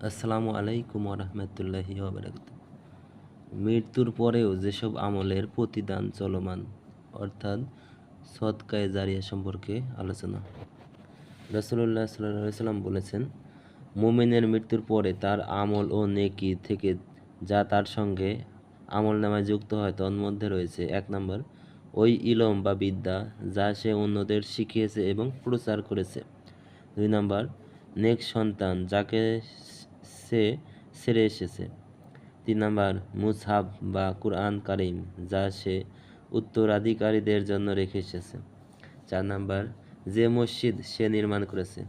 আসসালামু আলাইকুম রহমতুল্লাহি ওয়াবারাকাত। মৃত্যুর পরেও যেসব আমলের প্রতিদান চলমান, অর্থাৎ সদকায়ে জারিয়া সম্পর্কে আলোচনা। রাসূলুল্লাহ সাল্লাল্লাহু আলাইহি সাল্লাম বলেছেন, মুমিনের মৃত্যুর পরে তার আমল ও নেকি থেকে যা তার সঙ্গে আমলনামায় যুক্ত হয় তন্মধ্যে রয়েছে: ১ নম্বর, ওই ইলম বা বিদ্যা যা সে অন্যদের শিখিয়েছে এবং প্রচার করেছে। ২ নম্বর, নেক সন্তান যাকে সে ছেড়ে এসেছে। ৩ নাম্বার, মুসহাফ বা কুরআন কারীম যা সে উত্তরাধিকারীদের জন্য রেখে এসেছে। ৪ নাম্বার, যে মসজিদ সে নির্মাণ করেছে।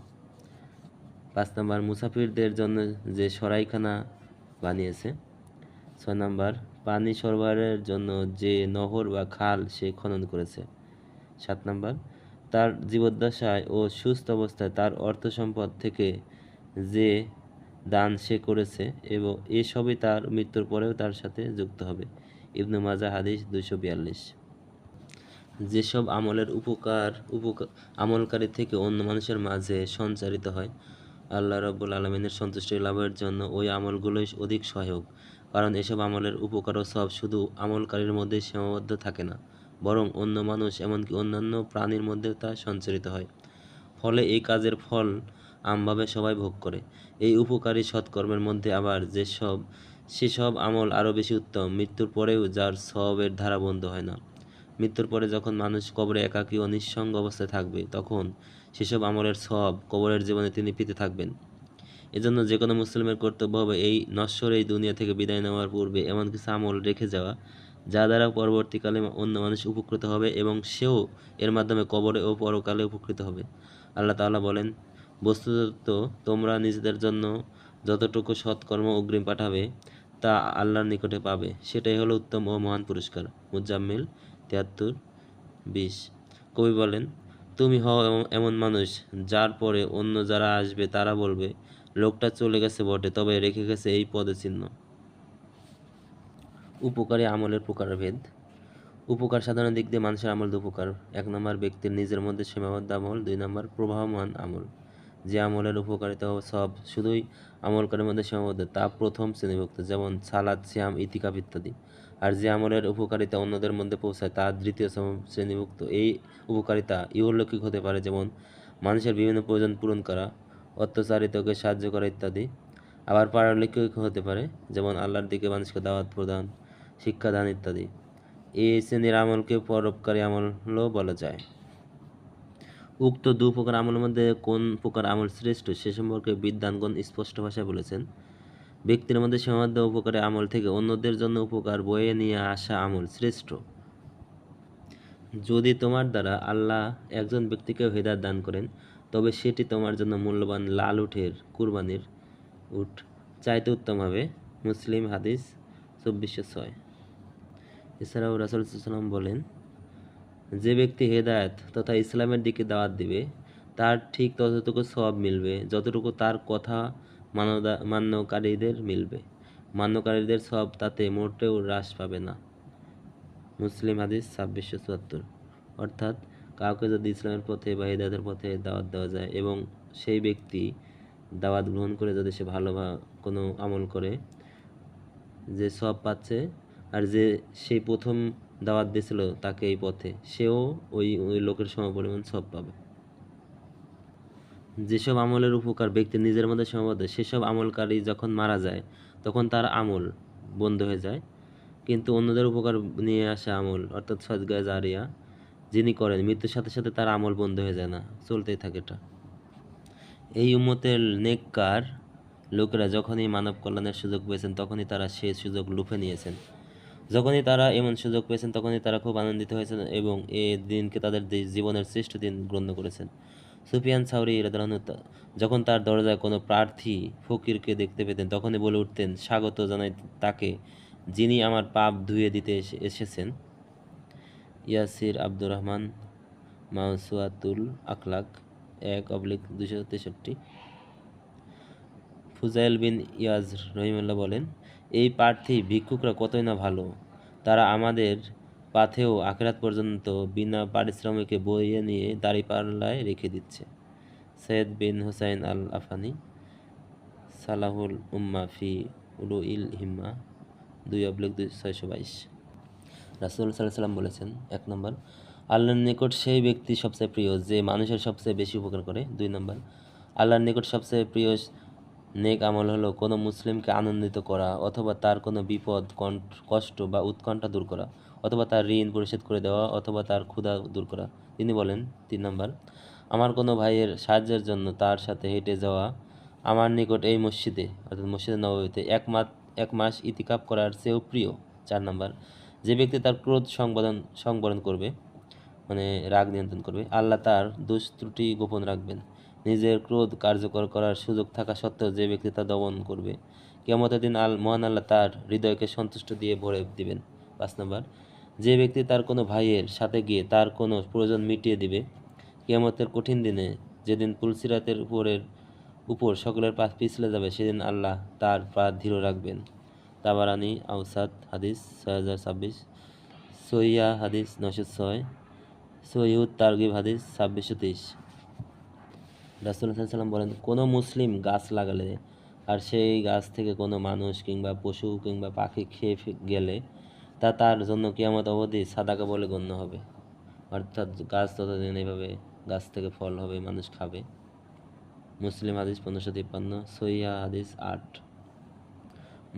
৫ নাম্বার, মুসাফিরদের জন্য যে সরাইখানা বানিয়েছে। ৬ নাম্বার, পানি সরবরাহের জন্য যে নহর বা খাল সে খনন করেছে। ৭ নাম্বার, তার জীবদ্দশায় ও সুস্থ অবস্থায় তার অর্থ সম্পদ থেকে যে দান সে করেছে এবং এসবই তার মৃত্যুর পরেও তার সাথে যুক্ত হবে। ইবনে মাজাহ হাদিস ২৪২। যেসব আমলের আমলকারী থেকে অন্য মানুষের মাঝে সঞ্চারিত হয়, আল্লাহ রাব্বুল আলামিনের সন্তুষ্টি লাভের জন্য ওই আমলগুলোই অধিক সহায়ক। কারণ এসব আমলের উপকার ও সওয়াব শুধু আমলকারীর মধ্যেই সীমাবদ্ধ থাকে না, বরং অন্য মানুষ এমনকি অন্যান্য প্রাণীর মধ্যেও তা সঞ্চারিত হয়। ফলে এই কাজের ফল আমভাবে সবাই ভোগ করে। এই উপকারী সৎকর্মের মধ্যে আবার সেসব আমল আরও বেশি উত্তম, মৃত্যুর পরেও যার সওয়াবের ধারা বন্ধ হয় না। মৃত্যুর পরে যখন মানুষ কবরে একাকী ও নিঃসঙ্গ অবস্থায় থাকবে, তখন সেসব আমলের সওয়াব কবরের জীবনে তিনি পেতে থাকবেন। এজন্য যে কোনো মুসলিমের কর্তব্য হবে এই নশ্বর এই দুনিয়া থেকে বিদায় নেওয়ার পূর্বে এমন কিছু আমল রেখে যাওয়া, যা দ্বারা পরবর্তীকালে অন্য মানুষ উপকৃত হবে এবং সেও এর মাধ্যমে কবরে ও পরকালে উপকৃত হবে। আল্লাহ তাআলা বলেন, বস্তুত তোমরা নিজেদের জন্য যতটুকু সৎকর্ম অগ্রিম পাঠাবে তা আল্লাহর নিকটে পাবে, সেটাই হলো উত্তম ও মহান পুরস্কার। মুজাম্মিল ৭৩:২০। কবি বলেন, তুমি হও এমন মানুষ যার পরে অন্য যারা আসবে তারা বলবে, লোকটা চলে গেছে বটে, তবে রেখে গেছে এই পদচিহ্ন। উপকারী আমলের প্রকারভেদ। উপকার সাধারণ দিক দিয়ে মানুষের আমল ২ প্রকার। ১ নম্বর, ব্যক্তির নিজের মধ্যে সীমাবদ্ধ আমল। ২ নম্বর, প্রবাহমান আমল। যে আমলের উপকারিতা ও সওয়াব শুধুই আমলকারীর মধ্যে সীমাবদ্ধ তা প্রথম শ্রেণীভুক্ত, যেমন সালাত, সিয়াম, ইতিকাফ ইত্যাদি। আর যে আমলের উপকারিতা অন্যদের মধ্যে পৌঁছায় তা দ্বিতীয় শ্রেণীভুক্ত। এই উপকারিতা ইহলৌকিক হতে পারে, যেমন মানুষের বিভিন্ন প্রয়োজন পূরণ করা, অত্যাচারিতকে সাহায্য করা ইত্যাদি। আবার পারলৌকিক হতে পারে, যেমন আল্লাহর দিকে মানুষকে দাওয়াত প্রদান, শিক্ষাদান ইত্যাদি। এই শ্রেণীর আমলকে পরোপকারী আমলও বলা যায়। উক্ত ২ প্রকার আমলের মধ্যে কোন প্রকার আমল শ্রেষ্ঠ সে সম্পর্কে বিদ্বানগণ স্পষ্ট ভাষায় বলেছেন, ব্যক্তির মধ্যে সীমাবদ্ধ উপকারী আমল থেকে অন্যদের জন্য উপকার বয়ে নিয়ে আসা আমল শ্রেষ্ঠ। যদি তোমার দ্বারা আল্লাহ একজন ব্যক্তিকে হেদায়েত দান করেন, তবে সেটি তোমার জন্য মূল্যবান লাল উটের কুরবানির উট চাইতে উত্তম হবে। মুসলিম হাদিস ২৪০৬। এছাড়াও রাসূল সাল্লাল্লাহু আলাইহি ওয়াসাল্লাম বলেন, যে ব্যক্তি হেদায়েত তথা ইসলামের দিকে দাওয়াত দিবে, তার ঠিক ততটুকু সওয়াব মিলবে যতটুকু তার কথা মান্যকারীদের মিলবে। মান্যকারীদের সওয়াব তাতে মোটেও হ্রাস পাবে না। মুসলিম হাদিস ২৬৭৪। অর্থাৎ কাউকে যদি ইসলামের পথে বা হিদায়াতের পথে দাওয়াত দেওয়া যায় এবং সেই ব্যক্তি দাওয়াত গ্রহণ করে যদি সে ভালো কোনো আমল করে, যে সওয়াব পাচ্ছে, আর যে সেই প্রথম দাওয়াত দিয়েছিল তাকে এই পথে, সেও ওই লোকের সমপরিমাণ সওয়াব পাবে। যেসব আমলের উপকার ব্যক্তির নিজের মধ্যে সীমাবদ্ধ, সেসব আমলকারী যখন মারা যায় তখন তার আমল বন্ধ হয়ে যায়, কিন্তু অন্যদের উপকার নিয়ে আসা আমল অর্থাৎ সদকায়ে জারিয়া যিনি করেন, মৃত্যুর সাথে সাথে তার আমল বন্ধ হয়ে যায় না, চলতেই থাকে এটা। এই উম্মতের নেককার লোকেরা যখনই মানব কল্যাণের সুযোগ পেয়েছেন তখনই তারা সেই সুযোগ লুফে নিয়েছেন। যখনই তারা এমন সুযোগ পেয়েছেন তখনই তারা খুব আনন্দিত হয়েছেন এবং এ দিনকে তাদের জীবনের শ্রেষ্ঠ দিন গণ্য করেছেন। সুফিয়ান সাউরি রাদিয়াল্লাহু যখন তার দরজায় কোনো প্রার্থী ফকিরকে দেখতে পেতেন, তখনই বলে উঠতেন, স্বাগত জানাই তাকে যিনি আমার পাপ ধুয়ে দিতে এসেছেন। ইয়াসির আব্দুর রহমান, মাওসুয়াতুল আখলাক ১/২63। ফুজাইল বিন ইয়াজ রহিমাহুল্লাহ বলেন, এই প্রার্থী ভিক্ষুকরা কতই না ভালো, তারা আমাদের পাথেও আখিরাত পর্যন্ত বিনা পারিশ্রমিকে বইয়ে নিয়ে দাঁড়িপাল্লায় রেখে দিচ্ছে। সৈয়দ বিন হুসাইন আল আফানি সালাহুল উম্মা ফি উলুইল হিম্মা 2/622। রাসূল সাল্লাল্লাহু আলাইহি সাল্লাম বলেছেন, 1 নম্বর, আল্লাহর নিকট সেই ব্যক্তি সবচেয়ে প্রিয় যে মানুষের সবচেয়ে বেশি উপকার করে। 2 নম্বর, আল্লাহর নিকট সবচেয়ে প্রিয় নেক আমল হলো কোনো মুসলিমকে আনন্দিত করা অথবা তার কোনো বিপদ কষ্ট বা উৎকণ্ঠা দূর করা অথবা তার ঋণ পরিশোধ করে দেওয়া অথবা তার ক্ষুধা দূর করা। তিনি বলেন, 3 নম্বর, আমার কোনো ভাইয়ের সাহায্যের জন্য তার সাথে হেঁটে যাওয়া আমার নিকট এই মসজিদে অর্থাৎ মসজিদে নববীতে 1 মাস ইতিকাফ করার চেয়েও প্রিয়। 4 নম্বর, যে ব্যক্তি তার ক্রোধ সংবরণ করবে মানে রাগ নিয়ন্ত্রণ করবে, আল্লাহ তার দোষ ত্রুটি গোপন রাখবেন। নিজের ক্রোধ কার্যকর করার সুযোগ থাকা সত্ত্বেও যে ব্যক্তি তা দমন করবে, কিয়ামতের দিন মহান আল্লাহ তার হৃদয়কে সন্তুষ্ট দিয়ে ভরে দিবেন। 5 নম্বর, যে ব্যক্তি তার কোনো ভাইয়ের সাথে গিয়ে তার কোনো প্রয়োজন মিটিয়ে দিবে, কিয়ামতের কঠিন দিনে যেদিন পুলসিরাতের উপর সকলের পা পিছলে যাবে, সেদিন আল্লাহ তার পা দৃঢ় রাখবেন। তাবারানি আউসাদ হাদিস 6026, সহিয়া হাদিস 906, সহিহুত তারগিব হাদিস 2623। রাসূল সাল্লাল্লাহু আলাইহি সাল্লাম বলেন, কোনো মুসলিম গাছ লাগালে আর সেই গাছ থেকে কোনো মানুষ কিংবা পশু কিংবা পাখি খেয়ে গেলে তা তার জন্য কিয়ামত অবধি সাদাকা বলে গণ্য হবে। অর্থাৎ গাছ ততদিন এইভাবে গাছ থেকে ফল হবে, মানুষ খাবে। মুসলিম হাদিস 1553, সহিহ হাদিস 8।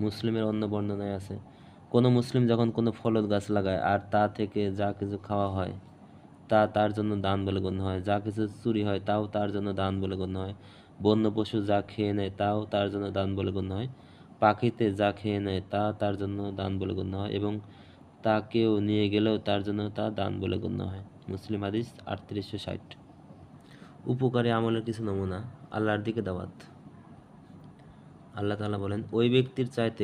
মুসলিমের অন্য বর্ণনায় আছে, কোনো মুসলিম যখন কোনো ফলদ গাছ লাগায় আর তা থেকে যা কিছু খাওয়া হয় তা তার জন্য দান বলে গণ্য হয়, যা কিছু চুরি হয় তাও তার জন্য দান বলে গণ্য হয়, বন্য পশু যা খেয়ে নেয় তাও তার জন্য দান বলে গণ্য হয়, পাখিতে যা খেয়ে নেয় তা তার জন্য দান বলে গণ্য হয় এবং তা কেউ নিয়ে গেলেও তার জন্য তা দান বলে গণ্য হয়। মুসলিম হাদিস 3860। উপকারী আমলের কিছু নমুনা। আল্লাহর দিকে দাওয়াত। আল্লাহ তাআলা বলেন, ওই ব্যক্তির চাইতে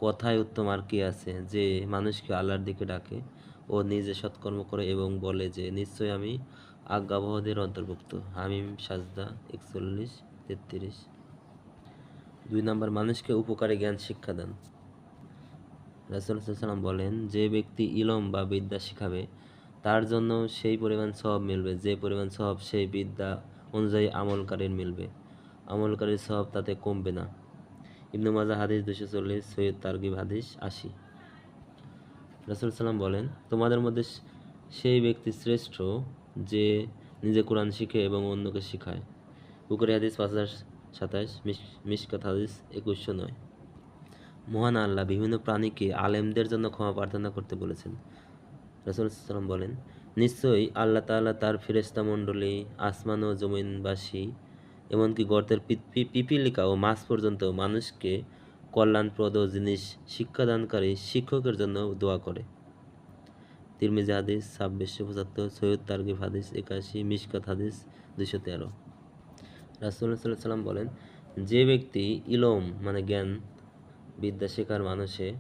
কথায় উত্তম আর কি আছে যে মানুষকে আল্লাহর দিকে ডাকে ও নিজে সৎকর্ম করে এবং বলে যে নিশ্চয় আমি আজ্ঞাবহদের অন্তর্ভুক্ত। হামিম সাজদা 41-33। 2 নম্বর, মানুষকে উপকারী জ্ঞান শিক্ষা দান। রাসূল সাল্লাল্লাহু আলাইহি ওয়াসাল্লাম বলেন, যে ব্যক্তি ইলম বা বিদ্যা শিখাবে তার জন্য সেই পরিমাণ সওয়াব মিলবে যে পরিমাণ সওয়াব সেই বিদ্যা অনুযায়ী আমলকারীর মিলবে, আমলকারীর সওয়াব তাতে কমবে না। ইবনে মাজাহ হাদিস 240, সহিহ তারগিব হাদিস 80। রাসূল সাল্লাম বলেন, তোমাদের মধ্যে সেই ব্যক্তি শ্রেষ্ঠ যে নিজে কোরআন শিখে এবং অন্যকে শিখায়। বুখারী হাদিস 5027, মিশকাত হাদিস 2109। মহান আল্লাহ বিভিন্ন প্রাণীকে আলেমদের জন্য ক্ষমা প্রার্থনা করতে বলেছেন। রাসূল সাল্লাম বলেন, নিশ্চয়ই আল্লাহ তাআলা তার ফেরেশতা মণ্ডলী, আসমান ও জমিনবাসী, এমনকি গর্তের পিপীলিকা ও মাছ পর্যন্ত মানুষকে কল্যাণপ্রদ জিনিস শিক্ষাদানকারী শিক্ষকের জন্য দোয়া করে। তিরমিজি হাদিস 2675, সহিহ তারগিব হাদিস 81, মিশকাত হাদিস 213। রাসূল সাল্লাল্লাহু আলাইহি ওয়াসাল্লাম বলেন, যে ব্যক্তি ইলম মানে জ্ঞান বিদ্যা শেখার মানুষের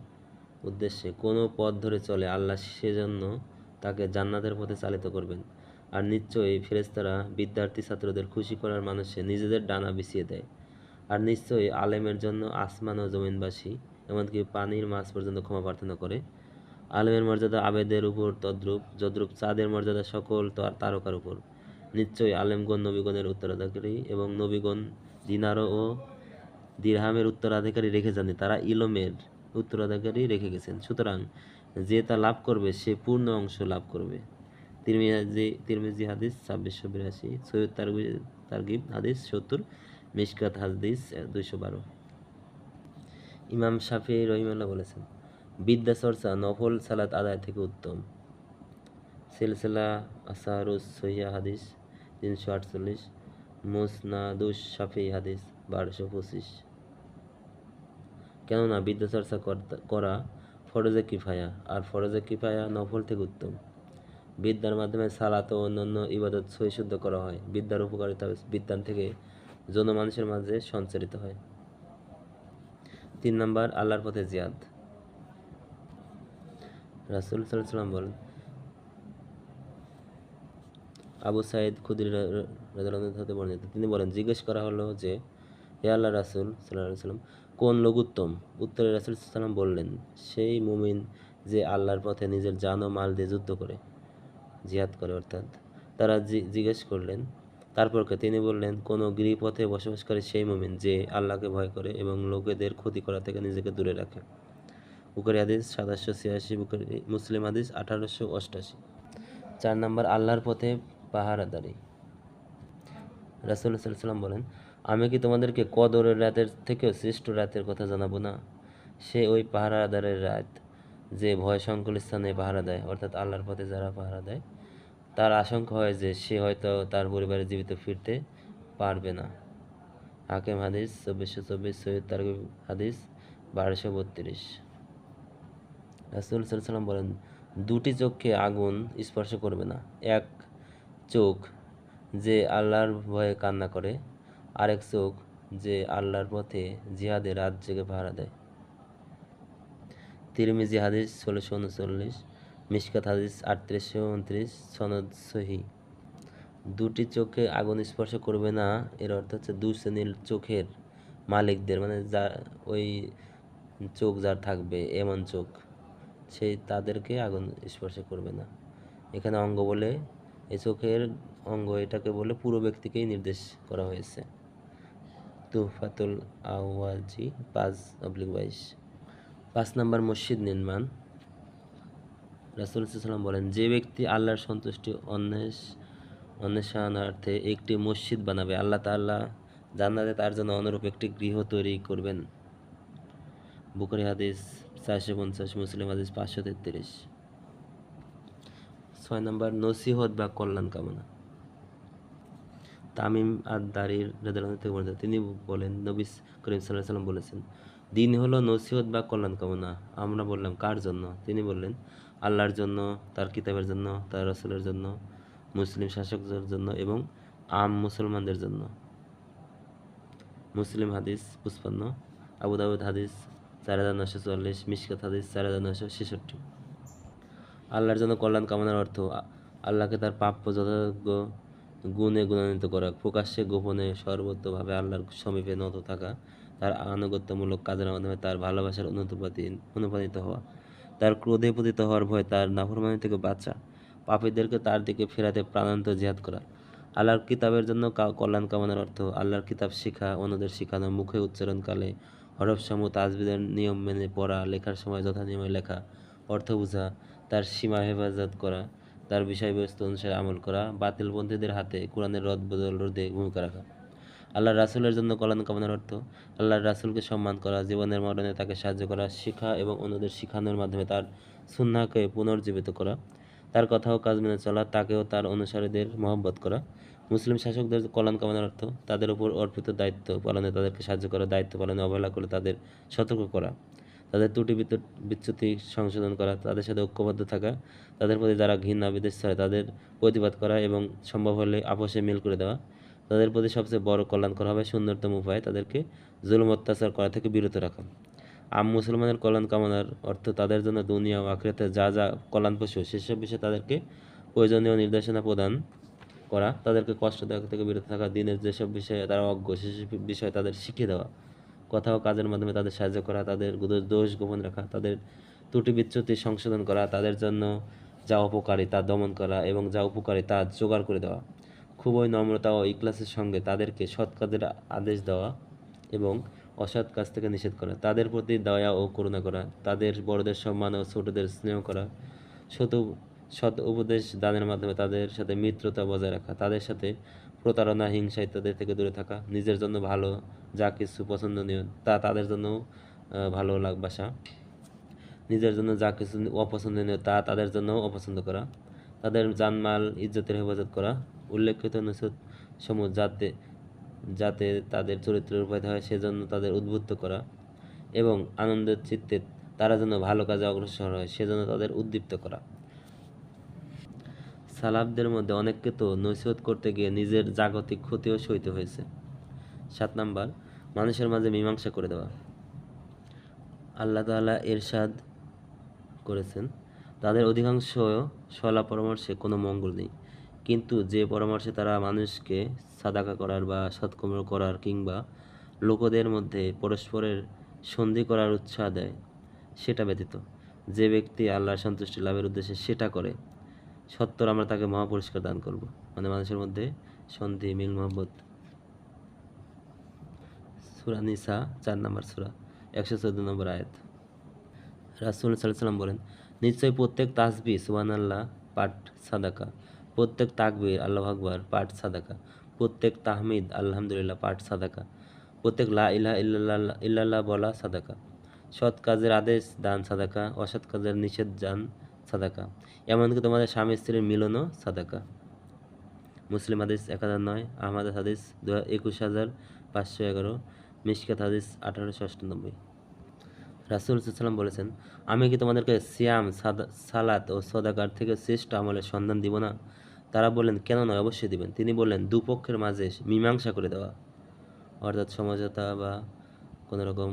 উদ্দেশ্যে কোনো পথ ধরে চলে, আল্লাহ সেজন্য তাকে জান্নাতের পথে চালিত করবেন। আর নিশ্চয়ই ফেরেশতারা বিদ্যার্থী ছাত্রদের খুশি করার মানুষে নিজেদের ডানা বিছিয়ে দেয়। আর নিশ্চয়ই আলেমের জন্য আসমান ও জমিনবাসী, এমনকি পানির মাছ পর্যন্ত ক্ষমা প্রার্থনা করে। আলেমের মর্যাদা আবেদের উপর তদ্রূপ যদ্রূপ চাঁদের মর্যাদা সকল তারকার উপর। নিশ্চয়ই আলেমগণ নবীগণের উত্তরাধিকারী এবং নবীগণ দিনার ও দিরহামের উত্তরাধিকারী রেখে যাননি, তারা ইলমের উত্তরাধিকারী রেখে গেছেন। সুতরাং যে তা লাভ করবে সে পূর্ণ অংশ লাভ করবে। তিরমিজি হাদিস 2682, সহিহ তারগিব হাদিস 70, মিশকাত হাদিস 212। ইমাম শাফিঈ রাহিমাহুল্লাহ বলেছেন, বিদ্যা চর্চা নফল সালাত আদায় থেকে উত্তম। সিলসিলা আসারুস সহিহ হাদিস 348, মুসনাদুশ শাফিঈ হাদিস 1225। কেননা বিদ্যা চর্চা করা ফরজে কিফায়া আর ফরজে কিফায়া নফল থেকে উত্তম। বিদ্যার মাধ্যমে সালাত ও অন্যান্য ইবাদত সহিশুদ্ধ করা হয়। বিদ্যার উপকারিতা বিদ্যান থেকে জনমানুষের মাঝে সঞ্চারিত হয়। 3 নম্বর, আল্লাহর পথে জিহাদ। রাসূল সাল্লাল্লাহু আলাইহি ওয়াসাল্লাম বলেন, আবু সাঈদ খুদরি রাদিয়াল্লাহু আনহু হতে বর্ণিত, তিনি বলেন, জিজ্ঞেস করা হলো যে হে আল্লাহর রাসূল সাল্লাল্লাহু আলাইহি ওয়াসাল্লাম, কোন লোক উত্তম? উত্তরে রাসূল সাল্লাল্লাহু আলাইহি ওয়াসাল্লাম বললেন, সেই মুমিন যে আল্লাহর পথে নিজের জান ও মাল দিয়ে যুদ্ধ করে, জিহাদ করে। অর্থাৎ তারা জিজ্ঞেস করলেন, তারপরকে তিনি বললেন, কোনো গিরিপথে বসবাসকারী সেই মুমিন যে আল্লাহকে ভয় করে এবং লোকেদের ক্ষতি করা থেকে নিজেকে দূরে রাখে। বুখারী হাদিস ৭৮৮৬, বুখারী মুসলিম হাদিস ১৮৮৮। 4 নম্বর, আল্লাহর পথে পাহারাদারি। রাসূল সাল্লাল্লাহু আলাইহি ওয়াসাল্লাম বলেন, আমি কি তোমাদেরকে কদরের রাতের থেকেও শ্রেষ্ঠ রাতের কথা জানাবো না? সে ওই পাহারাদারের রাত যে ভয় সংকুল স্থানে পাহারা দেয়, অর্থাৎ আল্লাহর পথে যারা পাহারা দেয় তার আশঙ্কা হয় যে সে হয়তো তার পরিবারে জীবিত ফিরতে পারবে না। হাকিম হাদিস ২৪২৪, সৈয়দ তারগিব হাদিস ১২৩২। রাসূল সাল্লাল্লাহু আলাইহি ওয়াসাল্লাম বলেন, দুটি চোখকে আগুন স্পর্শ করবে না। এক চোখ যে আল্লাহর ভয়ে কান্না করে, আরেক চোখ যে আল্লাহর পথে জিহাদে রাত জেগে পাহারা দেয়। তিরমিজি হাদিস ১৬৩৯, মিশকাত হাদিস ৩৮২৯, সনদ সহিহ। দুটি চোখে আগুন স্পর্শ করবে না, এর অর্থ হচ্ছে দুই শ্রেণীর চোখের মালিকদের, মানে যা ওই চোখ যার থাকবে এমন চোখ, সেই তাদেরকে আগুন স্পর্শ করবে না। এখানে অঙ্গ বলে এই চোখের অঙ্গ এটাকে বলে পুরো ব্যক্তিকেই নির্দেশ করা হয়েছে। তুহফাতুল আওয়াজি ৫/২২। ৫ নম্বর, মসজিদ নির্মাণ। রাসূল সাল্লাল্লাহু আলাইহি ওয়াসাল্লাম বলেন, যে ব্যক্তি আল্লাহর সন্তুষ্টি অন্বেষণার্থে একটি মসজিদ বানাবে, আল্লাহ তাআলা জান্নাতে তার জন্য অনুরূপ একটি গৃহ তৈরি করবেন। বুখারী হাদিস ৪৫০, মুসলিম হাদিস ৫৩৩। ৬ নম্বর, নসিহত বা কল্যাণ কামনা। তামিম আদ-দারির রাদিয়াল্লাহু আনহু থেকে বর্ণিত, তিনি বলেন, নবী করিম সাল্লাল্লাহু আলাইহি ওয়াসাল্লাম বলেছেন, দিন হলো নসিহত বা কল্যাণ কামনা। আমরা বললাম, কার জন্য? তিনি বললেন, আল্লাহর জন্য, তার কিতাবের জন্য, তার রাসূলের জন্য, মুসলিম শাসকদের জন্য এবং আম মুসলমানদের জন্য। মুসলিম হাদিস ৫৫, আবু দাউদ হাদিস ৪৯৪৪, মিশকাত হাদিস ৪৯৬৬। আল্লাহর জন্য কল্যাণ কামনার অর্থ আল্লাহকে তার প্রাপ্য যথাযোগ্য গুণে গুণান্বিত করা, প্রকাশ্যে গোপনে সর্বতোভাবে আল্লাহর সমীপে নত থাকা, তার আনুগত্যমূলক কাজের মাধ্যমে তার ভালোবাসার অনুপ্রাণিত হওয়া, তার ক্রোধে পতিত হওয়ার ভয়, তার নাফরমানি থেকে বাঁচা, পাপীদেরকে তার দিকে ফেরাতে প্রাণান্তর জিহাদ করা। আল্লাহর কিতাবের জন্য কল্যাণ কামনার অর্থ আল্লাহর কিতাব শেখা, অন্যদের শেখানো, মুখে উচ্চারণকালে হরফসমূহ তাজবিদের নিয়ম মেনে পড়া, লেখার সময় যথানিয়মে লেখা, অর্থ বোঝা, তার সীমা হেফাজত করা, তার বিষয়বস্তু অনুসারে আমল করা, বাতিলপন্থীদের হাতে কোরআনের রদবদল রোধে ভূমিকা রাখা। আল্লাহর রাসূলের জন্য কল্যাণ কামনার অর্থ আল্লাহর রাসূলকে সম্মান করা, জীবনের মরণে তাকে সাহায্য করা, শিক্ষা এবং অন্যদের শিখানোর মাধ্যমে তার সুন্নাহকে পুনর্জীবিত করা, তার কথা ও কাজ মেনে চলা, তাকেও তার অনুসারীদের মহব্বত করা। মুসলিম শাসকদের কল্যাণ কামনার অর্থ তাদের উপর অর্পিত দায়িত্ব পালনে তাদেরকে সাহায্য করা, দায়িত্ব পালনে অবহেলা করলে তাদের সতর্ক করা, তাদের ত্রুটি বিচ্যুতি সংশোধন করা, তাদের সাথে ঐক্যবদ্ধ থাকা, তাদের প্রতি যারা ঘৃণা বিদ্বেষ ছড়ায় তাদের প্রতিবাদ করা এবং সম্ভব হলে আপোষে মিল করে দেওয়া। তাদের প্রতি সবচেয়ে বড় কল্যাণ করা হবে সুন্দরতম উপায়ে তাদেরকে জুলুম অত্যাচার করা থেকে বিরত রাখা। আম মুসলমানের কল্যাণ কামনার অর্থ তাদের জন্য দুনিয়া ও আখিরাতে যা যা কল্যাণপ্রসূ সেসব বিষয়ে তাদেরকে প্রয়োজনীয় নির্দেশনা প্রদান করা, তাদেরকে কষ্টদায়ক থেকে বিরত থাকা, দিনের যেসব বিষয়ে তারা অজ্ঞ সেসব বিষয়ে তাদের শিখিয়ে দেওয়া, কথা ও কাজের মাধ্যমে তাদের সাহায্য করা, তাদের দোষ গোপন রাখা, তাদের ত্রুটি বিচ্যুতি সংশোধন করা, তাদের জন্য যা অপকারী তা দমন করা এবং যা উপকারী তা জোগাড় করে দেওয়া, খুবই নম্রতা ও ইখলাসের সঙ্গে তাদেরকে সৎ কাজের আদেশ দেওয়া এবং অসৎ কাজ থেকে নিষেধ করা, তাদের প্রতি দয়া ও করুণা করা, তাদের বড়দের সম্মান ও ছোটদের স্নেহ করা, সৎ উপদেশ দানের মাধ্যমে তাদের সাথে মিত্রতা বজায় রাখা, তাদের সাথে প্রতারণা, হিংসা ইত্যাদি থেকে দূরে থাকা, নিজের জন্য ভালো যা কিছু পছন্দনীয় তা তাদের জন্য ভালো বাসা, নিজের জন্য যা কিছু অপছন্দনীয় তা তাদের জন্য অপছন্দ করা, তাদের জানমাল ইজ্জতের হেফাজত করা, উল্লেখিত নসিহত সমূহ যাতে তাদের চরিত্রের উপায় হয় সেজন্য তাদের উদ্বুদ্ধ করা এবং আনন্দের চিত্তে তারা যেন ভালো কাজে অগ্রসর হয় সেজন্য তাদের উদ্দীপ্ত করা। সালাফদের মধ্যে অনেককে তো নসিহত করতে গিয়ে নিজের জাগতিক ক্ষতিও সইতে হয়েছে। ৭ নাম্বার, মানুষের মাঝে মীমাংসা করে দেওয়া। আল্লাহ তাআলা ইরশাদ করেছেন, তাদের অধিকাংশ সলা পরামর্শে কোনো মঙ্গল নেই, কিন্তু যে পরামর্শে তারা মানুষকে সাদাকা করার বা সৎকর্ম করার কিংবা লোকদের মধ্যে পরস্পরের সন্ধি করার উৎসাহ দেয় সেটা ব্যতীত যে ব্যক্তি আল্লাহর সন্তুষ্টি লাভের উদ্দেশ্যে সেটা করে, সত্তর আমরা তাকে মহাপুরস্কার দান করব। মানে মানুষের মধ্যে সন্ধি মিল মোহাব্বত। সূরা নিসা 4 নম্বর সূরা 114 নম্বর আয়াত। রাসূল সাল্লাল্লাহু আলাইহি সাল্লাম বলেন, নিশ্চয়ই প্রত্যেক তাসবিহ সুবহানাল্লাহ পাঠ সাদাকা, প্রত্যেক তাকবীর আল্লাহু আকবার পাঠ সাদাকা, প্রত্যেক তাহমিদ আলহামদুলিল্লাহ পাঠ সাদাকা, প্রত্যেক লা ইলাহা ইল্লাল্লাহ বলা সাদাকা, সৎ কাজের আদেশ দান সাদাকা, অসৎ কাজের নিষেধ দান সাদাকা, এমনকি তোমাদের স্বামী স্ত্রীর মিলনও সাদাকা। মুসলিম হাদিস 1009, আহমদ হাদিস 21511, মিশকাত হাদিস 1898। রাসূল সাল্লাল্লাহু বলেছেন, আমি কি তোমাদেরকে সিয়াম সালাত ও সদাকার থেকে শ্রেষ্ঠ আমলের সন্ধান দিব না? তারা বললেন, কেন নয়, অবশ্যই দিবেন। তিনি বললেন, দুপক্ষের মাঝে মীমাংসা করে দেওয়া, অর্থাৎ সমঝোতা বা কোনো রকম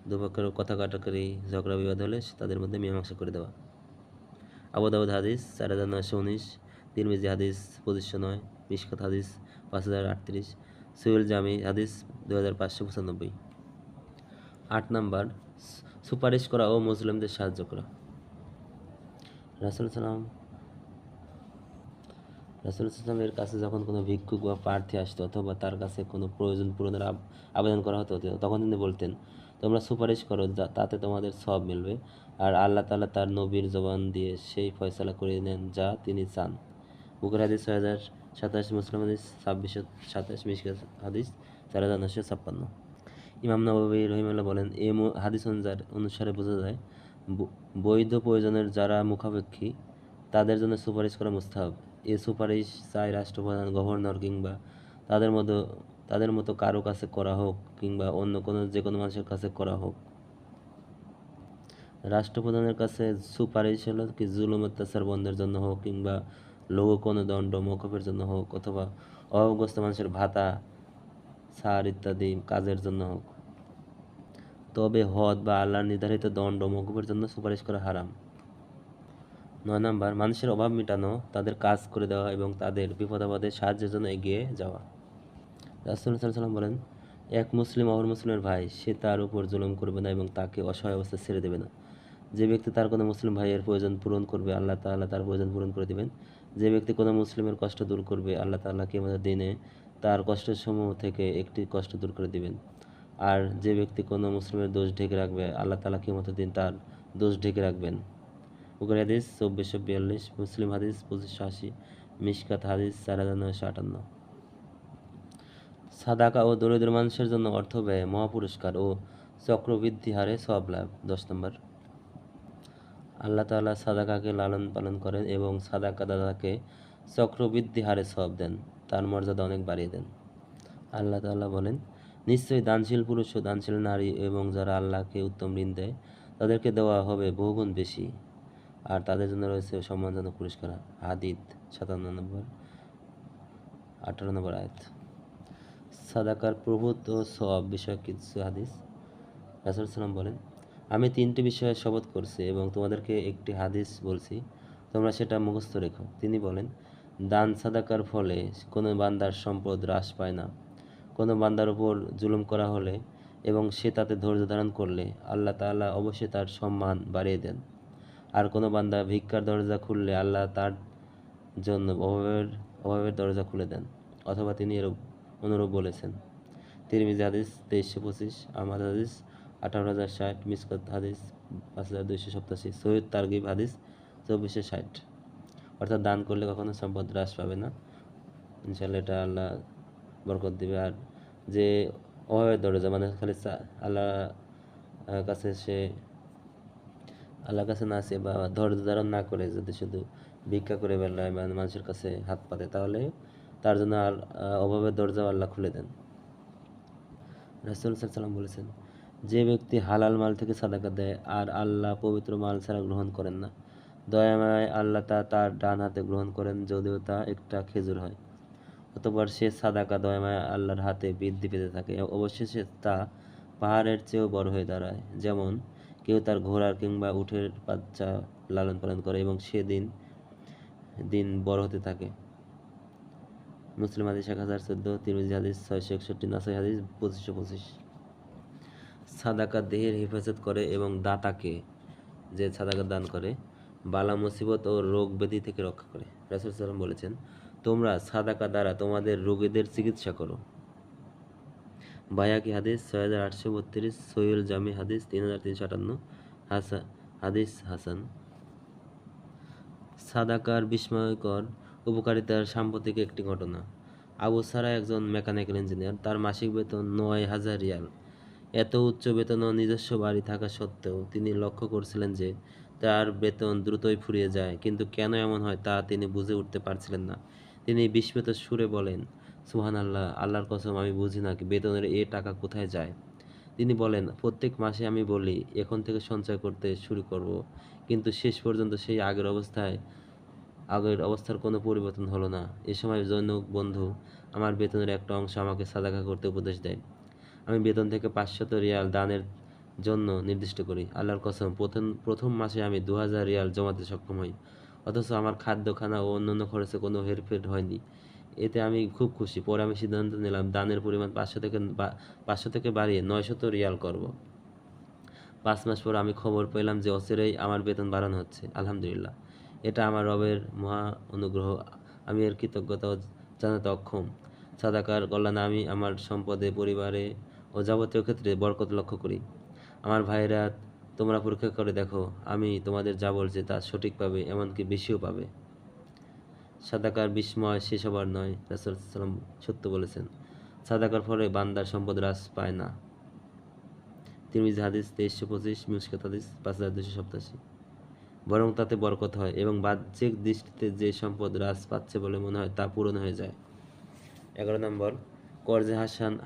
দুপক্ষের কথা কাটাকাটি ঝগড়া বিবাদ হলে তাদের মধ্যে মীমাংসা করে দেওয়া। আবু দাউদ হাদিস 4919, তিরমিজি হাদিস 2509, মিশকাত হাদিস 5038, সুহেল জামি হাদিস 2595। 8 নাম্বার, সুপারিশ করা ও মুসলিমদের সাহায্য করা। রাসূল সাল্লামের কাছে যখন কোনো ভিক্ষুক বা প্রার্থী আসতো অথবা তার কাছে কোনো প্রয়োজন পূরণের আবেদন করা হতো, তখন তিনি বলতেন, তোমরা সুপারিশ করো, তাতে তোমাদের সওয়াব মিলবে, আর আল্লাহ তাআলা তার নবীর জবান দিয়ে সেই ফয়সালা করে নেন যা তিনি চান। বুখারী হাদিস 6027, মুসলিম হাদিস 2627, মিশকাত হাদিস 4956। ইমাম নববী রহিমাহুল্লাহ বলেন, এই হাদিস অনুসারে বোঝা যায় বৈধ প্রয়োজনের যারা মুখাপেক্ষী তাদের জন্য সুপারিশ করা মুস্তাহাব। এ সুপারিশ চাই রাষ্ট্রপ্রধান, গভর্নর কিংবা তাদের মতো কারো কাছে করা হোক কিংবা অন্য যে কোনো মানুষের কাছে করা হোক। রাষ্ট্রপ্রধানের কাছে সুপারিশ হলো কি জুলুম অত্যাচার বন্ধের জন্য হোক কিংবা লঘু কোনো দণ্ড মওকুফের জন্য হোক অথবা অভাবগ্রস্ত মানুষের ভাতা ছাড় ইত্যাদি কাজের জন্য হোক। তবে হদ বা আল্লাহর নির্ধারিত দণ্ড মওকুফের জন্য সুপারিশ করা হারাম। 9 নাম্বার, মানুষের অভাব মেটানো, তাদের কাজ করে দেওয়া এবং তাদের বিপদ-আপদে সাহায্যের জন্য এগিয়ে যাওয়া। রাসূল সাল্লাল্লাহু আলাইহি ওয়াসাল্লাম বলেন, এক মুসলিম অপর মুসলিমের ভাই, সে তার উপর জুলুম করবে না এবং তাকে অসহায় অবস্থায় ছেড়ে দেবে না। যে ব্যক্তি তার কোনো মুসলিম ভাইয়ের প্রয়োজন পূরণ করবে, আল্লাহ তাআলা তার প্রয়োজন পূরণ করে দেবেন। যে ব্যক্তি কোনো মুসলিমের কষ্ট দূর করবে, আল্লাহ তাআলা কিয়ামতের দিনে তার কষ্টের সমূহ থেকে একটি কষ্ট দূর করে দিবেন। আর যে ব্যক্তি কোনো মুসলিমের দোষ ঢেকে রাখবে, আল্লাহ তাআলা কিয়ামতের দিন তার দোষ ঢেকে রাখবেন। বুখারী হাদিস 2442, মুসলিম হাদিস 2580, মিশকাত হাদিস 4958। সাদাকা ও দরিদ্র মানুষের জন্য অর্থ ব্যয় মহাপুরস্কার ও চক্রবৃদ্ধি হারে সওয়াব লাভ। 10 নম্বর, আল্লাহ তাআলা সাদাকাকে লালন পালন করেন এবং সাদাকা দাতাকে চক্রবৃদ্ধি হারে সওয়াব দেন, তার মর্যাদা অনেক বাড়িয়ে দেন। আল্লাহ তাআলা বলেন, নিশ্চয়ই দানশীল পুরুষ ও দানশীল নারী এবং যারা আল্লাহকে উত্তম ঋণ দেয় তাদেরকে দেওয়া হবে বহুগুণ বেশি, আর তাদের জন্য রয়েছে সম্মানজনক পুরস্কার। হাদিদ 57 নম্বর 18 নম্বর আয়াত। সাদাকার প্রভূত ও সওয়াব বিষয়ক কিছু হাদিস। রাসূল সাল্লাল্লাহু বলেন, আমি 3টি বিষয়ে শপথ করছি এবং তোমাদেরকে একটি হাদিস বলছি, তোমরা সেটা মুখস্থ রেখো। তিনি বলেন, দান সাদাকার ফলে কোনো বান্দার সম্পদ হ্রাস পায় না। কোনো বান্দার উপর জুলুম করা হলে এবং সে তাতে ধৈর্য ধারণ করলে আল্লাহ তাআলা অবশ্যই তার সম্মান বাড়িয়ে দেন। আর কোনো বান্দা ভিক্ষার দরজা খুললে আল্লাহ তার জন্য অভাবের দরজা খুলে দেন। অথবা তিনি অনুরূপ বলেছেন। তিরমিজি হাদিস 2325, আহমদ হাদিস 18060, মিশকাত হাদিস 5287, সহিহ তারগিব হাদিস 2460। অর্থাৎ দান করলে কখনো সম্পদ হ্রাস পাবে না, ইনশাআল্লাহ এটা আল্লাহ বরকত দিবে। আর যে অভাবের দরজা মানে খালি আল্লাহর কাছে না আসে বা ধৈর্য ধারণ না করে যদি শুধু ভিক্ষা করে বেড়ায় বা মানুষের কাছে হাত পাতে, তাহলে তার জন্য অভাবের দরজাও আল্লাহ খুলে দেন। রাসূল সাল্লাল্লাহু আলাইহি ওয়াসাল্লাম বলেছেন, যে ব্যক্তি হালাল মাল থেকে সাদাকা দেয় আর আল্লাহ পবিত্র মাল ছাড়া গ্রহণ করেন না, দয়াময় আল্লাহ তার ডান হাতে গ্রহণ করেন যদিও তা একটা খেজুর হয়। অতঃপর সে সাদাকা দয়াময় আল্লাহর হাতে বৃদ্ধি পেতে থাকে, অবশেষে তা পাহাড়ের চেয়েও বড় হয়ে দাঁড়ায়। যেমন কেউ তার ঘোড়ার কিংবা উটের বাচ্চা লালন পালন করে এবং সে দিন দিন বড় হতে থাকে। মুসলিম হাদিস 1014, তিরমিজি হাদিস 661, নাসাই হাদিস 2525। সাদাকা দেহের হেফাজত করে এবং দাতাকে, যে সাদাকা দান করে, বালা মুসিবত ও রোগ ব্যাধি থেকে রক্ষা করে। রাসূল সাল্লাল্লাহু আলাইহি ওয়াসাল্লাম বলেছেন, তোমরা সাদাকা দ্বারা তোমাদের রোগীদের চিকিৎসা করো। বায়াকি হাদিস 6832, সহিহুল জামি হাদিস 3358, হাদিস হাসান। সাদাকার বিস্ময়কর উপকারিতার সাম্প্রতিক একটি ঘটনা। আবু সারা একজন মেকানিক্যাল ইঞ্জিনিয়ার। তার মাসিক বেতন 9000 রিয়াল। এত উচ্চ বেতন ও নিজস্ব বাড়ি থাকা সত্ত্বেও তিনি লক্ষ্য করছিলেন যে তার বেতন দ্রুতই ফুরিয়ে যায়, কিন্তু কেন এমন হয় তা তিনি বুঝে উঠতে পারছিলেন না। তিনি বিস্মিত সুরে বলেন, সুবহানাল্লাহ, আল্লাহর কসম, আমি বুঝি না বেতনের এ টাকা কোথায় যায়। তিনি বলেন, প্রত্যেক মাসে আমি বলি এখন থেকে সঞ্চয় করতে শুরু করব, কিন্তু শেষ পর্যন্ত সেই আগের অবস্থার কোনো পরিবর্তন হলো না। এ সময় জনৈক বন্ধু আমার বেতনের একটা অংশ আমাকে সাদাকা করতে উপদেশ দেয়। আমি বেতন থেকে 500 রিয়াল দানের জন্য নির্দিষ্ট করি। আল্লাহর কসম, প্রথম মাসে আমি 2000 রিয়াল জমাতে সক্ষম হই, অথচ আমার খাদ্য, খানা ও অন্যান্য খরচে কোনো হেরফের হয়নি। এতে আমি খুব খুশি। পরে আমি সিদ্ধান্ত নিলাম দানের পরিমাণ 500 থেকে বাড়িয়ে 900 রিয়াল করব। 5 মাস পর আমি খবর পেলাম যে অচিরেই আমার বেতন বাড়ানো হচ্ছে। আলহামদুলিল্লাহ, এটা আমার রবের মহা অনুগ্রহ। আমি এর কৃতজ্ঞতা জানাতে অক্ষম। সাদাকার কল্যাণে আমি আমার সম্পদে, পরিবারে ও যাবতীয় ক্ষেত্রে বরকত লক্ষ্য করি। আমার ভাইরা, তোমরা পরীক্ষা করে দেখো, আমি তোমাদের যা বলছি তা সঠিক পাবে, এমনকি বেশিও পাবে। সাদাকার বিস্ময় শেষ হবার নয়। রাসূল সাল্লাল্লাহু আলাইহি ওয়াসাল্লাম সত্য বলেছেন। সাদাকার ফলে বান্দার সম্পদ হ্রাস পায় না। তিরমিজি হাদিস 2325, মিশকাত হাদিস 5287। বরং তাতে বরকত হয় এবং বাহ্যিক দৃষ্টিতে যে সম্পদ হ্রাস পাচ্ছে বলে মনে হয় তা পূরণ হয়ে যায়। 11 নম্বর, কর্জে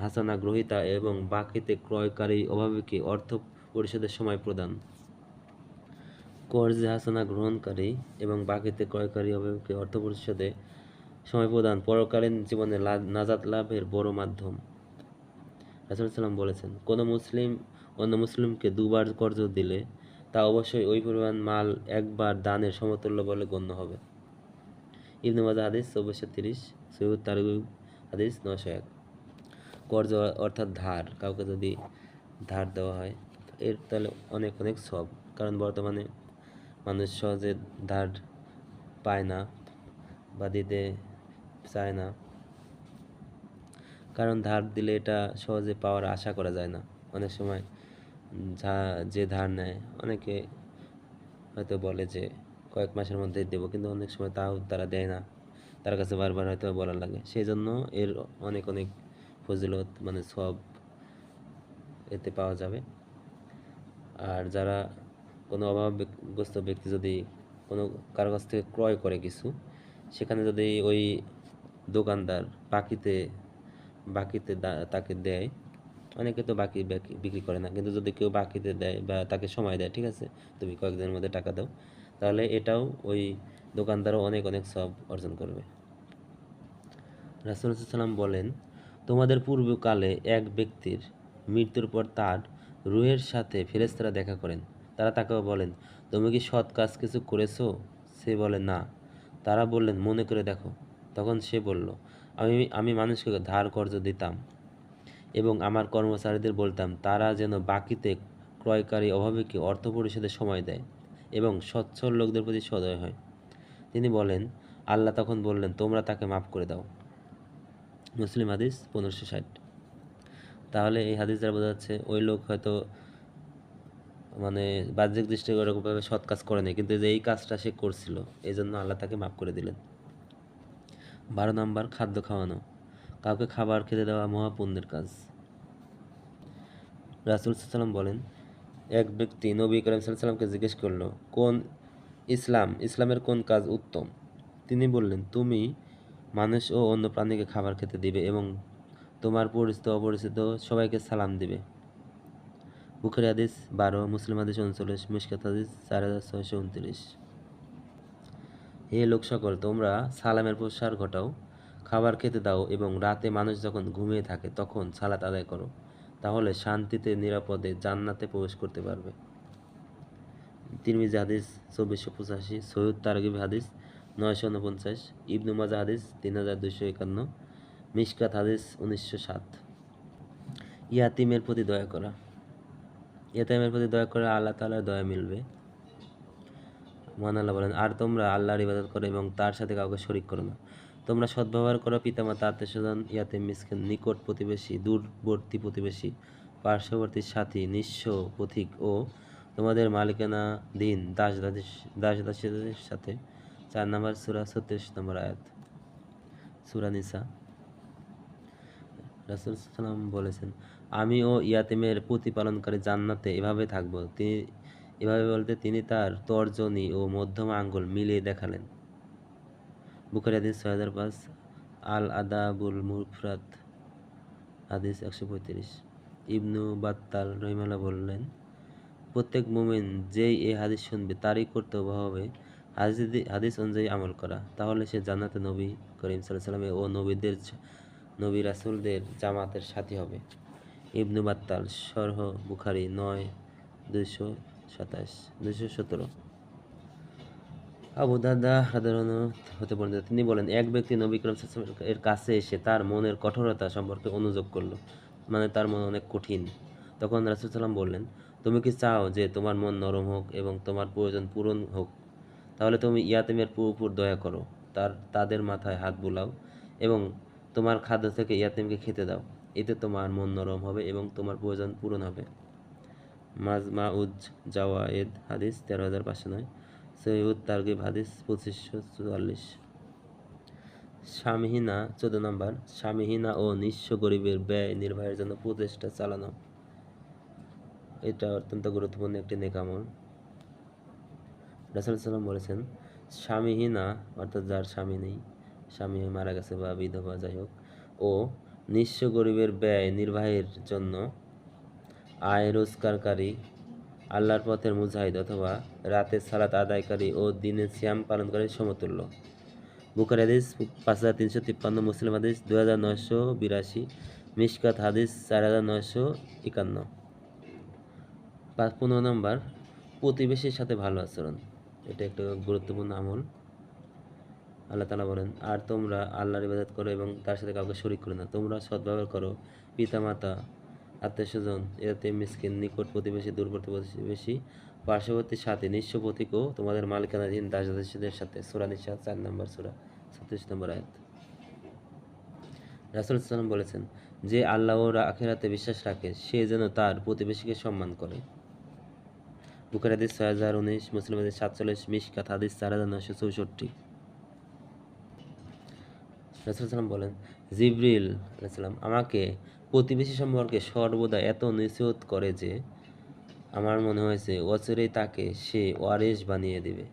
হাসানা গ্রহীতা এবং বাকিতে ক্রয়কারী অভাবীকে অর্থ পরিশোধের সময় প্রদান। কর্জে হাসানা গ্রহণকারী এবং বাকিতে ক্রয়কারী অভাবীকে অর্থ পরিশোধে সময় প্রদান পরকালীন জীবনে নাজাত লাভের বড় মাধ্যম। রাসূল সাল্লাল্লাহু বলেছেন, কোনো মুসলিম অন্য মুসলিমকে দুবার কর্জ দিলে তা অবশ্যই ওই পরিমাণ মাল একবার দানের সমতুল্য বলে গণ্য হবে। ইবনে মাজাহ হাদিস 2430, সহিহ তারগিব হাদিস 901। কর্জ অর্থাৎ ধার। কাউকে যদি ধার দেওয়া হয় এর তাহলে অনেক অনেক সব, কারণ বর্তমানে মানুষ সহজে ধার পায় না বা দিতে চায় না, কারণ ধার দিলে এটা সহজে পাওয়ার আশা করা যায় না। অনেক সময় যে ধার নেয় অনেকে হয়তো বলে যে কয়েক মাসের মধ্যে দেবো, কিন্তু অনেক সময় তাও তারা দেয় না, তার কাছে বারবার হয়তো বলার লাগে। সেই জন্য এর অনেক অনেক ফজিলত মানে সব এতে পাওয়া যাবে। আর যারা কোনো অভাবগ্রস্ত ব্যক্তি যদি কারো কাছ থেকে ক্রয় করে কিছু, সেখানে যদি ওই দোকানদার বাকিতে তাকে দেয়, অনেকে তো বাকি বিক্রি করে না, কিন্তু যদি কেউ বাকিতে দেয় বা তাকে সময় দেয়, ঠিক আছে তুমি কয়েকদিনের মধ্যে টাকা দাও, তাহলে এটাও ওই দোকানদারও অনেক অনেক সব অর্জন করবে। রাসূল সাল্লাম বলেন, তোমাদের পূর্বকালে এক ব্যক্তির মৃত্যুর পর তার রূহের সাথে ফেরেশতারা দেখা করেন। তারা তাকে বলেন, তুমি কি সৎ কাজ কিছু করেছো? সে বলে, না। তারা বললেন, মনে করে দেখো। তখন সে বলল, আমি মানুষকে ধার কর্জ দিতাম এবং আমার কর্মচারীদের বলতাম তারা যেন বাকিতে ক্রয়কারী অভাবীকে অর্থ পরিশোধের সময় দেয় এবং সচ্ছল লোকদের প্রতি সদয় হয়। তিনি বলেন, আল্লাহ তখন বললেন, তোমরা তাকে মাফ করে দাও। মুসলিম হাদিস 1560। তাহলে এই হাদিস দ্বারা বোঝা যাচ্ছে ওই লোক হয়তো মানে বাহ্যিক দৃষ্টি ওরকমভাবে সৎ কাজ করেনি, কিন্তু যে এই কাজটা সে করছিল এই জন্য আল্লাহ তাকে মাফ করে দিলেন। 12 নম্বর, খাদ্য খাওয়ানো। কাউকে খাবার খেতে দেওয়া মহাপুণ্যের কাজ। রাসূল সাল্লাল্লাহু বলেন, এক ব্যক্তি নবী করিম সাল্লাল্লাহু জিজ্ঞেস করলো, ইসলামের কোন কাজ উত্তম? তিনি বললেন, তুমি মানুষ ও অন্য প্রাণীকে খাবার খেতে দিবে এবং তোমার পরিচিত অপরিচিত সবাইকে সালাম দিবে। বুখারী হাদিস 12, মুসলিম হাদিস 39, মিশকাত হাদিস 4629। হে লোক সকল, তোমরা সালামের প্রসার ঘটাও, খাবার খেতে দাও এবং রাতে মানুষ যখন ঘুমিয়ে থাকে তখন সালাত আদায় করো, তাহলে শান্তিতে নিরাপদে জান্নাতে প্রবেশ করতে পারবে। তিরমিজি হাদিস 2485, সহিহ তারগিব হাদিস 949, ইবনে মাজাহ হাদিস 3251, মিশকাত হাদিস 1907। ইয়াতিমের প্রতি দয়া করা। ইয়াতিমের প্রতি দয়া করে আল্লাহ তাআলার দয়া মিলবে। মহান আল্লাহ বলেন, আর তোমরা আল্লাহর ইবাদত করো এবং তার সাথে কাউকে শরীক করো না। তোমরা সদ্ব্যবহার করো পিতামাতা, আত্মীয়স্বজন, ইয়াতীম, মিসকিন, নিকট প্রতিবেশী, দূরবর্তী প্রতিবেশী, পার্শ্ববর্তী সাথী, নিঃস্ব, পথিক ও তোমাদের মালিকানাধীন দাস দাসীদের সাথে। 4 নম্বর সূরা 36 নম্বর আয়াত। সূরা নিসা। রাসূল সাল্লাল্লাহু আলাইহি বলেছেন, আমি ও ইয়াতীমের প্রতিপালনকারী জান্নাতে এভাবে থাকবো। তিনি এভাবে বলতে তিনি তার তর্জনী ও মধ্যমা আঙ্গুল মিলিয়ে দেখালেন। বুখারী হাদিস 6005, আল আদাবুল মুফরাদ হাদিস 135। ইবনু বাত্তাল রহিমাহুল্লাহ বললেন, প্রত্যেক মুমিন যেই এই হাদিস শুনবে তারই কর্তব্য হবে হাদিস অনুযায়ী আমল করা, তাহলে সে জান্নাতে নবী করিম সাল্লাল্লাহু আলাইহি ওয়াসাল্লাম ও নবী রাসূলদের জামাতের সাথী হবে। ইবনু বাত্তাল, শরহ বুখারী 9, 217। আবু দারদা রাদিয়াল্লাহু হতে বর্ণিত, তিনি বলেন, এক ব্যক্তি নবী করিম সাল্লাল্লাহু আলাইহি ওয়াসাল্লাম এর কাছে এসে তার মনের কঠোরতা সম্পর্কে অনুযোগ করল, মানে তার মন অনেক কঠিন। তখন রাসূল সাল্লাম বললেন, তুমি কি চাও যে তোমার মন নরম হোক এবং তোমার প্রয়োজন পূরণ হোক? তাহলে তুমি ইয়াতীমের উপর দয়া করো, তাদের মাথায় হাত বুলাও এবং তোমার খাদ্য থেকে ইয়াতীমকে খেতে দাও। এতে তোমার মন নরম হবে এবং তোমার প্রয়োজন পূরণ হবে। মাজমাউজ জাওয়ায়েদ হাদিস 13509, সহিহুত তারগিব হাদিস 2544। স্বামীহীনা 14 নম্বর, স্বামীহীনা ও নিঃস্ব গরিবের ব্যয় নির্বাহের জন্য প্রচেষ্টা চালানো। এটা অত্যন্ত গুরুত্বপূর্ণ একটি নেক আমল। রাসূল সাল্লাল্লাহু বলেছেন, স্বামীহীনা অর্থাৎ যার স্বামী নেই, স্বামী মারা গেছে বা বিধবা যাই হোক, ও নিঃস্ব গরিবের ব্যয় নির্বাহের জন্য আয় রোজগারকারী, আল্লাহর পথের মুজাহিদ অথবা রাতে সালাত আদায়কারী ও দিনে সিয়াম পালনকারী সমতুল্য। বুখারী হাদিস 5353, মুসলিম হাদিস 2982, মিশকাত হাদিস 4951। 15 নম্বর, প্রতিবেশীর সাথে ভালো আচরণ। এটা একটা গুরুত্বপূর্ণ আমল। আল্লাহ তাআলা বলেন, আর তোমরা আল্লাহর ইবাদত করো এবং তার সাথে কাউকে শরীক করো না। তোমরা সদ্ব্যবহার করো পিতামাতা, আত্মীয়স্বজন, ইয়াতীম, মিসকিন, নিকট প্রতিবেশী, দূরবর্তী প্রতিবেশী, পার্শ্ববর্তী সাথী, নিঃস্ব, পথিক ও তোমাদের মালিকানাধীন দাস-দাসীদের সাথে। সূরা নিসা 4 নম্বর সূরা 36 নম্বর আয়াত। রাসূল সাল্লাল্লাহু আলাইহি বলেছেন, যে আল্লাহ ও আখিরাতে বিশ্বাস রাখে সে যেন তার প্রতিবেশীকে সম্মান করে। বুখারী হাদিস 6019, মুসলিম হাদিস 47, মিশকাত হাদিস 4964। রাসূল সাল্লাল্লাহু বলেন, জিবরিল আলাইহিস সালাম আমাকে প্রতিবেশী সম্পর্কে সর্বদা এত নসিহত করে যে আমার মনে হয়েছে অচিরেই তাকে সে ওয়ারিস বানিয়ে দিবে।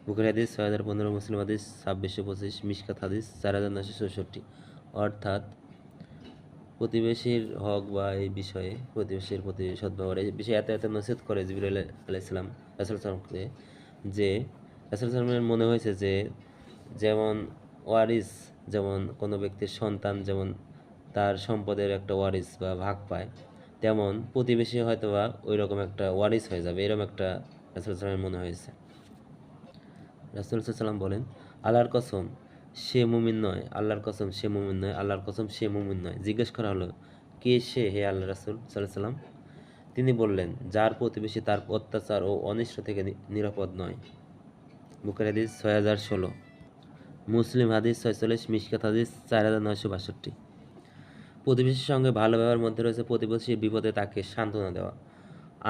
বুখারী হাদিস 6015, মুসলিম হাদিস 2625, মিশকাত হাদিস 4964। অর্থাৎ প্রতিবেশীর হক বা এই বিষয়ে প্রতিবেশীর প্রতি সদ্ব্যবহার এই বিষয়ে এত নসিহত করে জিবরিল আলাইহিস সালাম রাসূল সাল্লামকে যে রাসূল সাল্লামের মনে হয়েছে যে যেমন ওয়ারিস, যেমন কোনো ব্যক্তির সন্তান যেমন তার সম্পদের একটা ওয়ারিস বা ভাগ পায়, তেমন প্রতিবেশী হয়তো বা ওই রকম একটা ওয়ারিস হয়ে যাবে, এরকম একটা রাসূল সাল্লামের মনে হয়েছে। রাসূল সাল্লাম বলেন, আল্লাহর কসম সে মুমিন নয়, আল্লাহর কসম সে মুমিন নয়, আল্লাহর কসম সে মুমিন নয়। জিজ্ঞেস করা হলো, কে সে হে আল্লাহ রাসূল সাল্লাল্লাহু আলাইহি সাল্লাম? তিনি বললেন, যার প্রতিবেশী তার অত্যাচার ও অনিষ্ট থেকে নিরাপদ নয়। বুখারী হাদিস 6016, মুসলিম হাদিস 46, মিশকাত হাদিস 4962। প্রতিবেশীর সঙ্গে ভালো ব্যবহারের মধ্যে রয়েছে প্রতিবেশীর বিপদে তাকে সান্ত্বনা দেওয়া,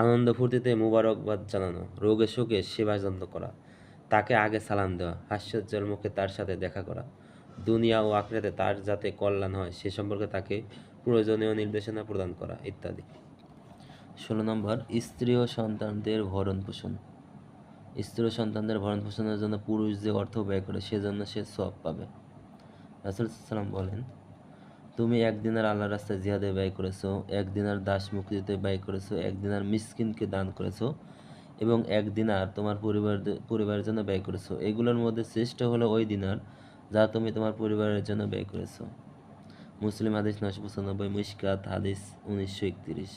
আনন্দ ফুর্তিতে মুবারকবাদ জানানো, রোগে শোকে সেবা যত্ন করা, তাকে আগে সালাম দেওয়া, হাস্যোজ্জ্বল মুখে তার সাথে দেখা করা, দুনিয়া ও আখিরাতে তার যাতে কল্যাণ হয় সে সম্পর্কে তাকে প্রয়োজনীয় নির্দেশনা প্রদান করা ইত্যাদি। 16 নম্বর, স্ত্রী ও সন্তানদের ভরণ পোষণ। স্ত্রী ও সন্তানদের ভরণ পোষণের জন্য পুরুষ যে অর্থ ব্যয় করে সেজন্য সে সওয়াব পাবে। রাসূল সাল্লাম বলেন, তুমি 1 দিনার আল্লাহর রাস্তায় জিহাদে ব্যয় করেছো, 1 দিনার দাস মুক্তিতে ব্যয় করেছো, 1 দিনার মিসকিনকে দান করেছো এবং 1 দিনার তোমার পরিবারের জন্য ব্যয় করেছো। এগুলোর মধ্যে শ্রেষ্ঠ হলো ওই দিনার যা তুমি তোমার পরিবারের জন্য ব্যয় করেছো। মুসলিম হাদিস 995, মিশকাত হাদিস 1931।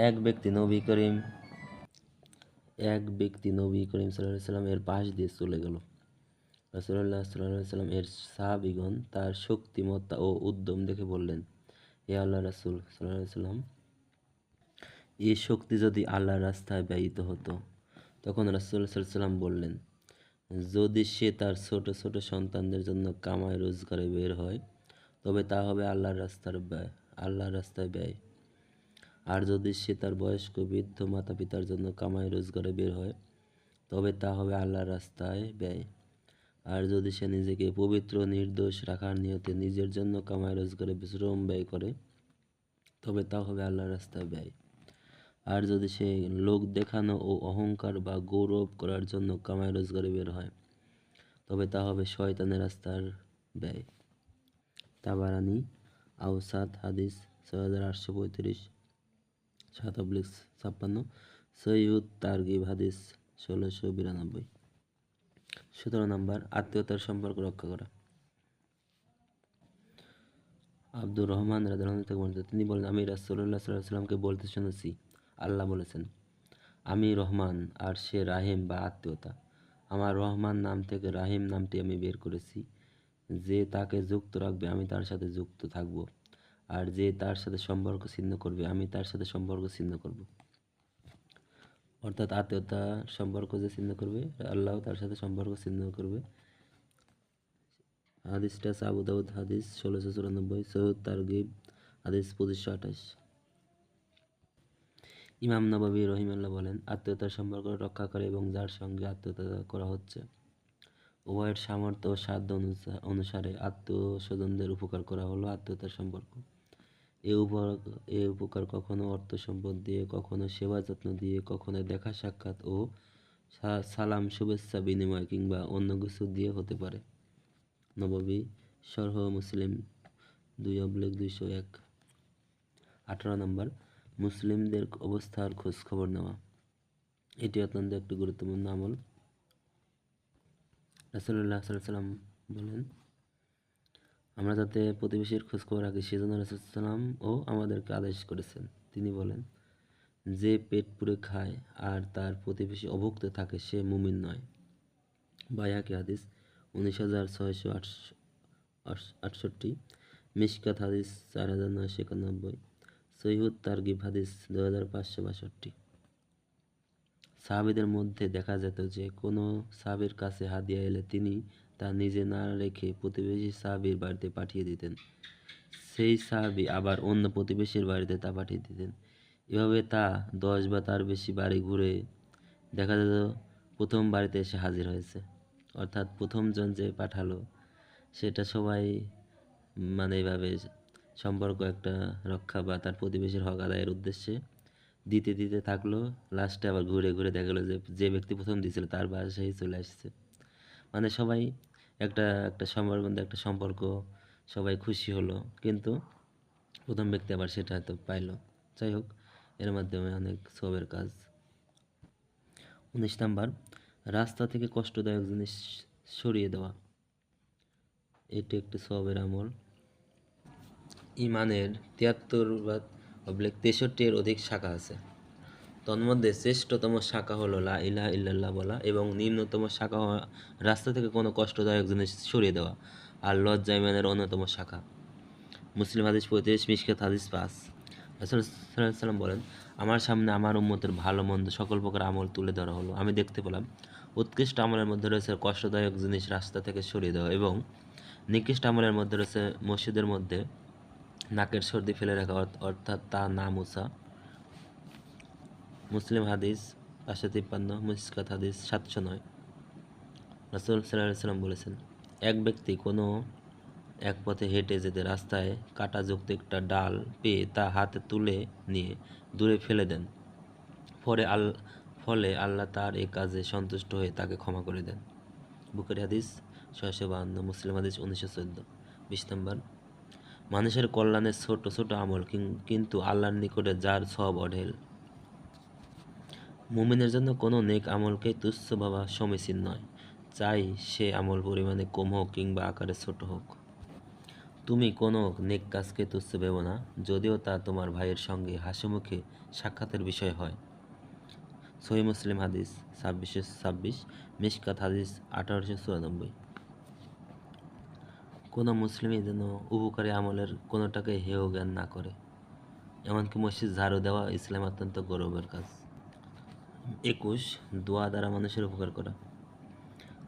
এক ব্যক্তি নবী করিম সাল্লাল্লাহু আলাইহি সাল্লামের পাশ দিয়ে চলে গেল। রাসূলুল্লাহ সাল্লাল্লাহু আলাইহি সাল্লাম এর সাহাবীগণ তার শক্তিমত্তা ও উদ্যম দেখে বললেন, হে আল্লাহর রাসূল সাল্লাল্লাহু আলাইহি সাল্লাম, এই শক্তি যদি আল্লাহর রাস্তায় ব্যয়িত হতো। তখন রাসূল সাল্লাল্লাহু আলাইহি সাল্লাম বললেন, যদি সে তার ছোট ছোট সন্তানদের জন্য কামাই রোজগারে বের হয় তবে তা হবে আল্লাহর রাস্তায় ব্যয়। আর যদি সে তার বয়স্ক বৃদ্ধ মাতা পিতার জন্য কামাই রোজগারে বের হয় তবে তা হবে আল্লাহর রাস্তায় ব্যয়। আর যদি সে নিজেকে পবিত্র নির্দোষ রাখার নিয়তে নিজের জন্য কামাই রোজগারে শ্রম ব্যয় করে তবে তা হবে আল্লাহর রাস্তায় ব্যয়। আর যদি সে লোক দেখানো ও অহংকার বা গৌরব করার জন্য কামাই রোজগারে বের হয় তবে তা হবে শয়তানের রাস্তার ব্যয়। তাবারানি আওসাত হাদিস 6835 7/56, সহিহুত তারগিব হাদিস 1692। 17 নম্বর, আত্মীয়তার সম্পর্ক রক্ষা করা। আব্দুর রহমান রাদিয়াল্লাহু থেকে বর্ণিত, তিনি বলেন, আমি রাসূলুল্লাহ সাল্লাল্লাহু আলাইহি ওয়াসাল্লামকে বলতে শুনেছি, আল্লাহ বলেছেন, আমি রহমান আর সে রাহিম বা আত্মীয়তা। আমার রহমান নাম থেকে রাহিম নামটি আমি বের করেছি। যে তাকে যুক্ত রাখবে আমি তার সাথে যুক্ত থাকব, আর যে তার সাথে সম্পর্ক ছিন্ন করবে আমি তার সাথে সম্পর্ক ছিন্ন করব। অর্থাৎ আত্মীয়তা সম্পর্ক যে ছিন্ন করবে আল্লাহ তার সাথে সম্পর্ক ছিন্ন করবে। হাদিসটা আবু দাউদ হাদিস 1694, সহিহ তারগিব হাদিস 2528। ইমাম নববী রহিমাহুল্লাহ বলেন, আত্মীয়তার সম্পর্ক রক্ষা করে এবং যার সঙ্গে আত্মীয়তা করা হচ্ছে উভয়ের সামর্থ্য ও সাধ্য অনুসারে আত্মীয়-স্বজনদের উপকার করা হলো আত্মীয়তার সম্পর্ক। এ উপকার কখনো অর্থ সম্পদ দিয়ে, কখনো সেবা যত্ন দিয়ে, কখনো দেখা সাক্ষাৎ ও সালাম শুভেচ্ছা বিনিময় কিংবা অন্য কিছু দিয়ে হতে পারে। নববী শরহ মুসলিম 2/201। 18 নম্বর, মুসলিমদের অবস্থার খোঁজ খবর নেওয়া। এটি অত্যন্ত একটি গুরুত্বপূর্ণ আমল। রাসূলুল্লাহ সাল্লাল্লাহু আলাইহি ওয়াসাল্লাম বলেন, আমরা যাতে প্রতিবেশীর খোঁজ খবর রাখি সেজন্য রাসূলুল্লাহ সাল্লাল্লাহু আলাইহি ওয়াসাল্লাম ও আমাদেরকে আদেশ করেছেন। তিনি বলেন, যে পেট পুরে খায় আর তার প্রতিবেশী অভুক্ত থাকে সে মুমিন নয়। বাইহাকী হাদিস 19668, মিশকাত হাদিস 4991, সহিহুত তারগিব হাদিস 2562। সাহাবীদের মধ্যে দেখা যেত যে কোনো সাহাবীর কাছে হাদিয়া এলে তিনি তা নিজে না রেখে প্রতিবেশী সাহাবীর বাড়িতে পাঠিয়ে দিতেন। সেই সাহাবী আবার অন্য প্রতিবেশীর বাড়িতে তা পাঠিয়ে দিতেন। এভাবে তা 10 বা তার বেশি বাড়ি ঘুরে দেখা যেত প্রথম বাড়িতে এসে হাজির হয়েছে। অর্থাৎ প্রথমজন যে পাঠালো সেটা সবাই এভাবে সম্পর্ক একটা রক্ষা বা তার প্রতিবেশীর হক আদায়ের উদ্দেশ্যে দিতে দিতে থাকলো। লাস্টে আবার ঘুরে ঘুরে দেখা গেলো যে ব্যক্তি প্রথম দিয়েছিল তার বাসায় চলে আসছে। সবাই একটা একটা সম্পর্কের মধ্যে একটা সম্পর্ক, সবাই খুশি হলো, কিন্তু প্রথম ব্যক্তি আবার সেটা হয়তো পাইলো। যাই হোক, এর মাধ্যমে অনেক সওয়াবের কাজ। 19 নাম্বার, রাস্তা থেকে কষ্টদায়ক জিনিস সরিয়ে দেওয়া। এটি একটি সওয়াবের আমল। ঈমানের 73/63 এর অধিক শাখা আছে। তন্মধ্যে শ্রেষ্ঠতম শাখা হলো লা ইলাহা ইল্লাল্লাহ বলা এবং নিম্নতম শাখা রাস্তা থেকে কোনো কষ্টদায়ক জিনিস সরিয়ে দেওয়া। আর লজ্জা ঈমানের অন্যতম শাখা। মুসলিম হাদিস 35, মিশকাত হাদিস 5। রাসূল সাল্লাল্লাহু আলাইহি ওয়াসাল্লাম বলেন, আমার সামনে আমার উম্মতের ভালো মন্দ সকল প্রকার আমল তুলে ধরা হলো। আমি দেখতে পেলাম উৎকৃষ্ট আমলের মধ্যে রয়েছে কষ্টদায়ক জিনিস রাস্তা থেকে সরিয়ে দেওয়া এবং নিকৃষ্ট আমলের মধ্যে রয়েছে মসজিদের মধ্যে নাকের সর্দি ফেলে রাখা, অর্থাৎ তা না মোছা। মুসলিম হাদিস 553, মিশকাত হাদিস 709। রাসূল সাল্লাল্লাহু আলাইহি ওয়াসাল্লাম বলেছেন, এক ব্যক্তি কোনো এক পথে হেঁটে যেতে রাস্তায় কাঁটাযুক্ত একটা ডাল পেয়ে তা হাতে তুলে নিয়ে দূরে ফেলে দেন। ফলে আল্লাহ তার এ কাজে সন্তুষ্ট হয়ে তাকে ক্ষমা করে দেন। বুখারী হাদিস 652, মুসলিম হাদিস 1914। 20 নম্বর, মানুষের কল্যাণের ছোট ছোট আমল কিন্তু আল্লাহর নিকটে যার সওয়াব অঢেল। মুমিনের জন্য কোনো নেক আমলকেই তুচ্ছ ভাবা সমীচীন নয়, চাই সে আমল পরিমাণে কম হোক কিংবা আকারে ছোট হোক। তুমি কোনো নেক কাজকে তুচ্ছ ভেবো না, যদিও তা তোমার ভাইয়ের সঙ্গে হাসিমুখে সাক্ষাতের বিষয় হয়। সহিহ মুসলিম হাদিস 2626, মিশকাত হাদিস 1894। কোনো মুসলিমই যেন উপকারী আমলের কোনোটাকে হেয় জ্ঞান না করে। এমনকি মসজিদ ঝাড়ু দেওয়া ইসলাম অত্যন্ত গৌরবের কাজ। 21, দোয়া দ্বারা মানুষের উপকার করা।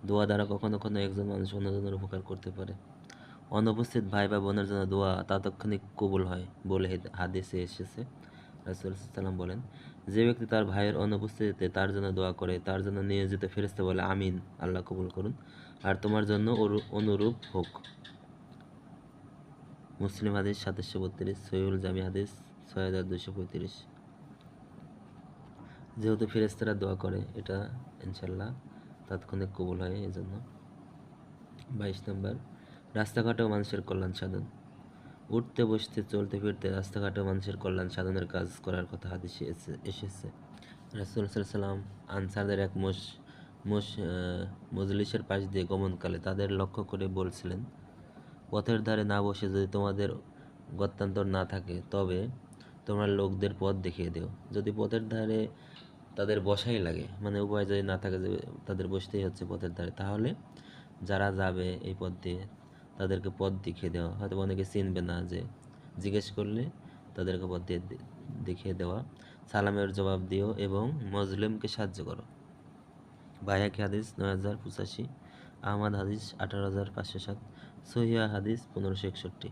দোয়া দ্বারা কখনো কখনো একজন মানুষ অন্যজনের উপকার করতে পারে। অনুপস্থিত ভাই বা বোনের জন্য দোয়া তাৎক্ষণিক কবুল হয় বলে হাদিসে এসেছে। রাসূল সাল্লাল্লাহু বলেন, যে ব্যক্তি তার ভাইয়ের অনুপস্থিতিতে তার জন্য দোয়া করে, তার জন্য নিয়োজিত ফেরেশতা বলে, আমিন, আল্লাহ কবুল করুন, আর তোমার জন্য অনুরূপ হোক। মুসলিম হাদিস 2732, সহিহুল জামি হাদিস 6235। যেহেতু ফেরেশতারা দোয়া করে, এটা ইনশাল্লাহ তাৎক্ষণিক কবুল হয় এজন্য। 22 নম্বর, রাস্তাঘাটেও মানুষের কল্যাণ সাধন। উঠতে বসতে চলতে ফিরতে রাস্তাঘাটেও মানুষের কল্যাণ সাধনের কাজ করার কথা হাদিসে এসেছে। রাসূল সাল্লাল্লাহু আনসারদের এক মজলিসের পাশ দিয়ে গমনকালে তাদের লক্ষ্য করে বলছিলেন, পথের ধারে না বসে যদি তোমাদের গত্যান্তর না থাকে তবে তোমরা লোকদের পথ দেখিয়ে দিও। যদি পথের ধারে তাদের বসাই লাগে, মানে উপায় যদি না থাকে যে তাদের বসতেই হচ্ছে পথের ধারে, তাহলে যারা যাবে এই পথ দিয়ে তাদেরকে পথ দেখিয়ে দেওয়া। হয়তো অনেকে চিনবে না, যে জিজ্ঞেস করলে তাদেরকে পথ দিয়ে দেখিয়ে দেওয়া। সালামের জবাব দিও এবং মজলুমকে সাহায্য করো। বাইহাকি হাদিস 9085, আহমদ হাদিস 18507, সহিহ হাদিস 1561।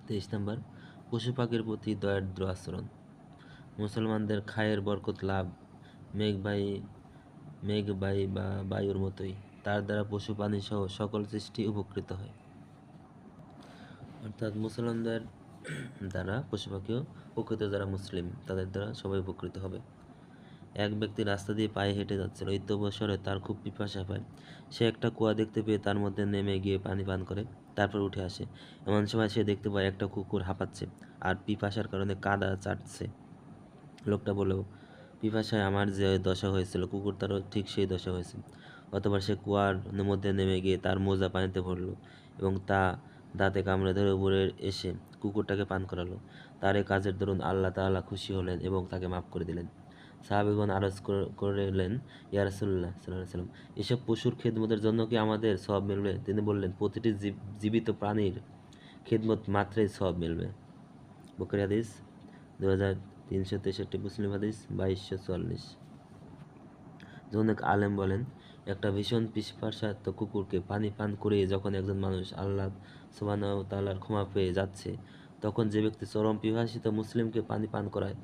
23 নম্বর, পশু পাখির প্রতি দয়ার্দ্র আচরণ। মুসলমানদের খায়ের বরকত লাভ মেঘবায়ী বা বায়ুর মতোই, তার দ্বারা পশু প্রাণী সহ সকল সৃষ্টি উপকৃত হয়। অর্থাৎ মুসলমানদের দ্বারা পশু পাখিও প্রকৃত যারা মুসলিম তাদের দ্বারা সবাই উপকৃত হবে। এক ব্যক্তি রাস্তা দিয়ে পায়ে হেঁটে যাচ্ছিল, অবসরে তার খুব পিপাসা পায়। সে একটা কুয়া দেখতে পেয়ে তার মধ্যে নেমে গিয়ে পানি পান করে, তারপর উঠে আসে। এমন সময় সে দেখতে পায় একটা কুকুর হাঁপাচ্ছে আর পিপাসার কারণে কাদা চাটছে। লোকটা বলল, পিপাসায় আমার যে দশা হয়েছিল, কুকুর তারও ঠিক সেই দশা হয়েছে। অতঃপর সে কুয়ার মধ্যে নেমে গিয়ে তার মোজা পানিতে ভরল এবং তা দাঁতে কামড়ে ধরে উপরে এসে কুকুরটাকে পান করালো। তার এই কাজের দরুন আল্লাহ তাআলা খুশি হলেন এবং তাকে মাফ করে দিলেন। সাহাবীগণ আরজ করলেন, ইয়া রাসূলুল্লাহ সাল্লাল্লাহু আলাইহি ওয়াসাল্লাম, এসব পশুর খেদমতের জন্য কি আমাদের সওয়াব মিলবে? তিনি বললেন, প্রতিটি জীবিত প্রাণীর খেদমত মাত্রই সওয়াব মিলবে। বুখারী হাদিস 2363, মুসলিম হাদিস 2244। অনেক আলেম বলেন, একটা ভীষণ পিপাসার্ত কুকুরকে পানি পান করিয়ে যখন একজন মানুষ আল্লাহ সুবহানাহু ওয়া তাআলার ক্ষমা পেয়ে যাচ্ছে, তখন যে ব্যক্তি চরম পিপাসিত মুসলিমকে পানি পান করায়,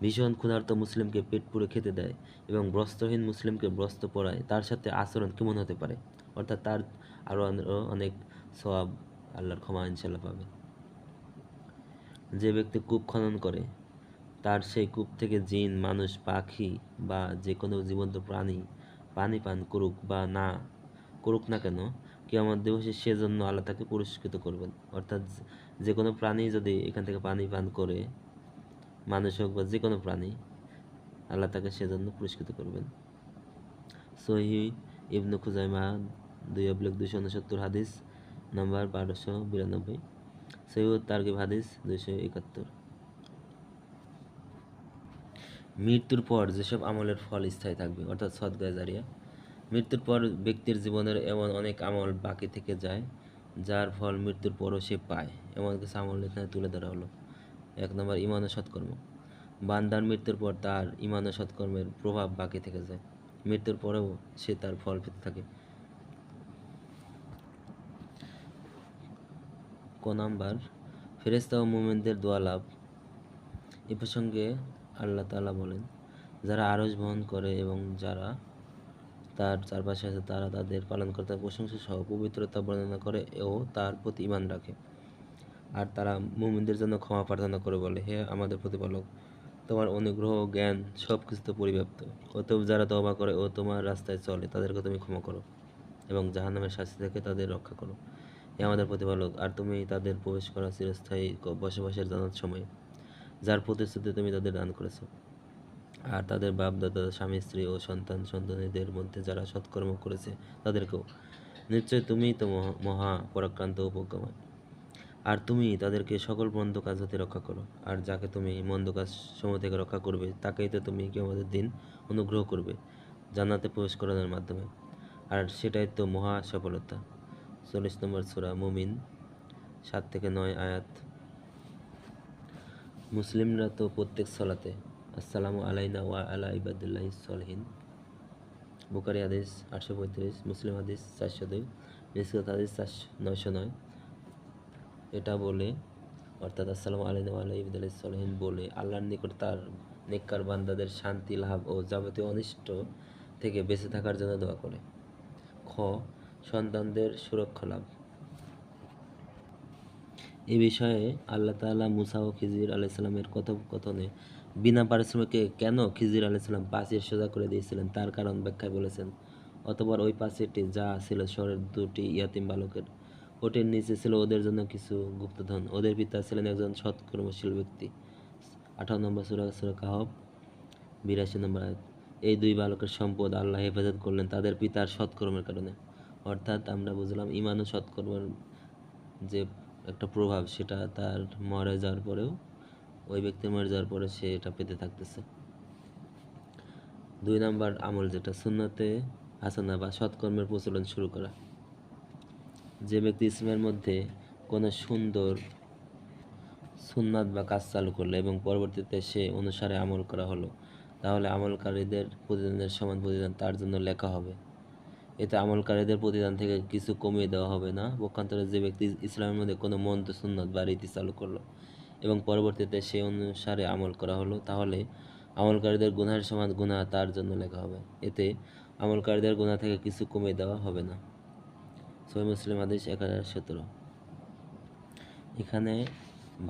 ভীষণ ক্ষুধার্ত মুসলিমকে পেট পুরে খেতে দেয় এবং বস্ত্রহীন মুসলিমকে বস্ত্র পরায়, তার সাথে আচরণ কেমন হতে পারে? অর্থাৎ তার আরও অনেক সওয়াব, আল্লাহর ক্ষমা ইনশাল্লাহ পাবে। যে ব্যক্তি কূপ খনন করে, তার সেই কূপ থেকে জিন, মানুষ, পাখি বা যে কোনো জীবন্ত প্রাণী পানি পান করুক বা না করুক না কেন, কিয়ামত দিবসে সেজন্য আল্লাহ তাকে পুরস্কৃত করবেন। অর্থাৎ যে কোনো প্রাণী যদি এখান থেকে পানি পান করে, মানুষ হোক বা যে কোনো প্রাণী, আল্লাহ তাকে সেজন্য পুরস্কৃত করবেন। সহিহ ইবনে খুজাইমা 2/269 হাদিস নাম্বার 1292, সহিহ তারগিব হাদিস 271। মৃত্যুর পর যেসব আমলের ফল স্থায়ী থাকবে, অর্থাৎ সদকায়ে জারিয়া। মৃত্যুর পর ব্যক্তির জীবনের এমন অনেক আমল বাকি থেকে যায় যার ফল মৃত্যুর পরও সে পায়। এমন কিছু আমল এখানে তুলে ধরা হলো। 1 নম্বর, ঈমান ও সৎকর্ম। বান্দার মৃত্যুর পর তার ঈমান ও সৎকর্মের প্রভাব বাকি থেকে যায়, মৃত্যুর পরেও সে তার ফল পেতে থাকে। ক নাম্বার, ফেরেশতা ও মুমিনদের দোয়া লাভ। এ প্রসঙ্গে আল্লাহ তাআলা বলেন, যারা আরশ বহন করে এবং যারা তার চারপাশে আছে তারা তাদের পালনকর্তার প্রশংসা সহ পবিত্রতা বর্ণনা করে ও তার প্রতি ঈমান রাখে। আর তারা মুমিনদের জন্য ক্ষমা প্রার্থনা করে বলে, হে আমাদের প্রতিপালক, তোমার অনুগ্রহ ও জ্ঞান সব কিছুতে পরিব্যাপ্ত। অতএব যারা তওবা করে ও তোমার রাস্তায় চলে তাদেরকে তুমি ক্ষমা করো এবং জাহান্নামের শাস্তি থেকে তাদের রক্ষা করো, হে আমাদের প্রতিপালক। আর তুমি তাদের প্রবেশ করা চিরস্থায়ী বসবাসের জান্নাত সময়ে, যার প্রতিশ্রুতি তুমি তাদের দান করেছো। আর তাদের বাপ দাদা, স্বামী স্ত্রী ও সন্তান সন্ততিদের মধ্যে যারা সৎকর্ম করেছে তাদেরকেও। নিশ্চয় তুমিই তো মহা পরাক্রান্ত ও প্রজ্ঞাময়। আর তুমি তাদেরকে সকল মন্দ কাজ হতে রক্ষা করো। আর যাকে তুমি মন্দ কাজ সমূহ থেকে রক্ষা করবে তাকেই তো তুমি কিয়ামতের দিন অনুগ্রহ করবে জান্নাতে প্রবেশ করানোর মাধ্যমে। আর সেটাই তো মহা সফলতা। 40 নম্বর সূরা মুমিন 7-9 আয়াত। মুসলিমরা তো প্রত্যেক সালাতে আসসালামু আলাইনা ওয়া আলা ইবাদিল্লাহিস সলিহিন বুখারী হাদিস 835, মুসলিম হাদিস 402, মিসকাত হাদিস 909। এটা বলে অর্থাৎ আসসালামু আলাইকুম ওয়া আলা ইবাদিল্লাহিস সালিহিন বলে আল্লাহর নিকট তার নেককার বান্দাদের শান্তি লাভ ও যাবতীয় অনিষ্ট থেকে বেঁচে থাকার জন্য দোয়া করে। খ, সন্তানদের সুরক্ষা লাভ। এ বিষয়ে আল্লাহ তাআলা মুসা ও খিজির আলাইহিসসালামের কথোপকথনে বিনা পারিশ্রমিকে কেন খিজির আলাইহিসসালাম প্রাচীর সোজা করে দিয়েছিলেন তার কারণ ব্যাখ্যায় বলেছেন, অতঃপর ওই প্রাচীরটি যা ছিল শহরের দুটি ইয়াতীম বালকের, ওটির নিচে ছিল ওদের জন্য কিছু গুপ্তধন। ওদের পিতা ছিলেন একজন সৎকর্মশীল ব্যক্তি। 18 নম্বর সূরা সূরা কাহফ 82 নম্বর আয়াত। এই দুই বালকের সম্পদ আল্লাহ হেফাজত করলেন তাদের পিতার সৎকর্মের কারণে। অর্থাৎ আমরা বুঝলাম ইমান ও সৎকর্মের যে একটা প্রভাব সেটা তার মরে যাওয়ার পরেও, ওই ব্যক্তি মরে যাওয়ার পরে সে এটা পেতে থাকতেছে। 2 নাম্বার আমল যেটা সুন্নতে হাসানা বা সৎকর্মের প্রচলন শুরু করা। যে ব্যক্তি ইসলামের মধ্যে কোনো সুন্দর সুন্নাত বা কাজ চালু করলো এবং পরবর্তীতে সে অনুসারে আমল করা হলো, তাহলে আমলকারীদের প্রতিদানের সমান প্রতিদান তার জন্য লেখা হবে। এতে আমলকারীদের প্রতিদান থেকে কিছু কমিয়ে দেওয়া হবে না। পক্ষান্তরে যে ব্যক্তি ইসলামের মধ্যে কোনো মন্দ সুন্নত বা রীতি চালু করলো এবং পরবর্তীতে সে অনুসারে আমল করা হলো, তাহলে আমলকারীদের গুনাহের সমান গুনাহ তার জন্য লেখা হবে। এতে আমলকারীদের গুনাহ থেকে কিছু কমিয়ে দেওয়া হবে না। সহিহ মুসলিম হাদিস 1017। এখানে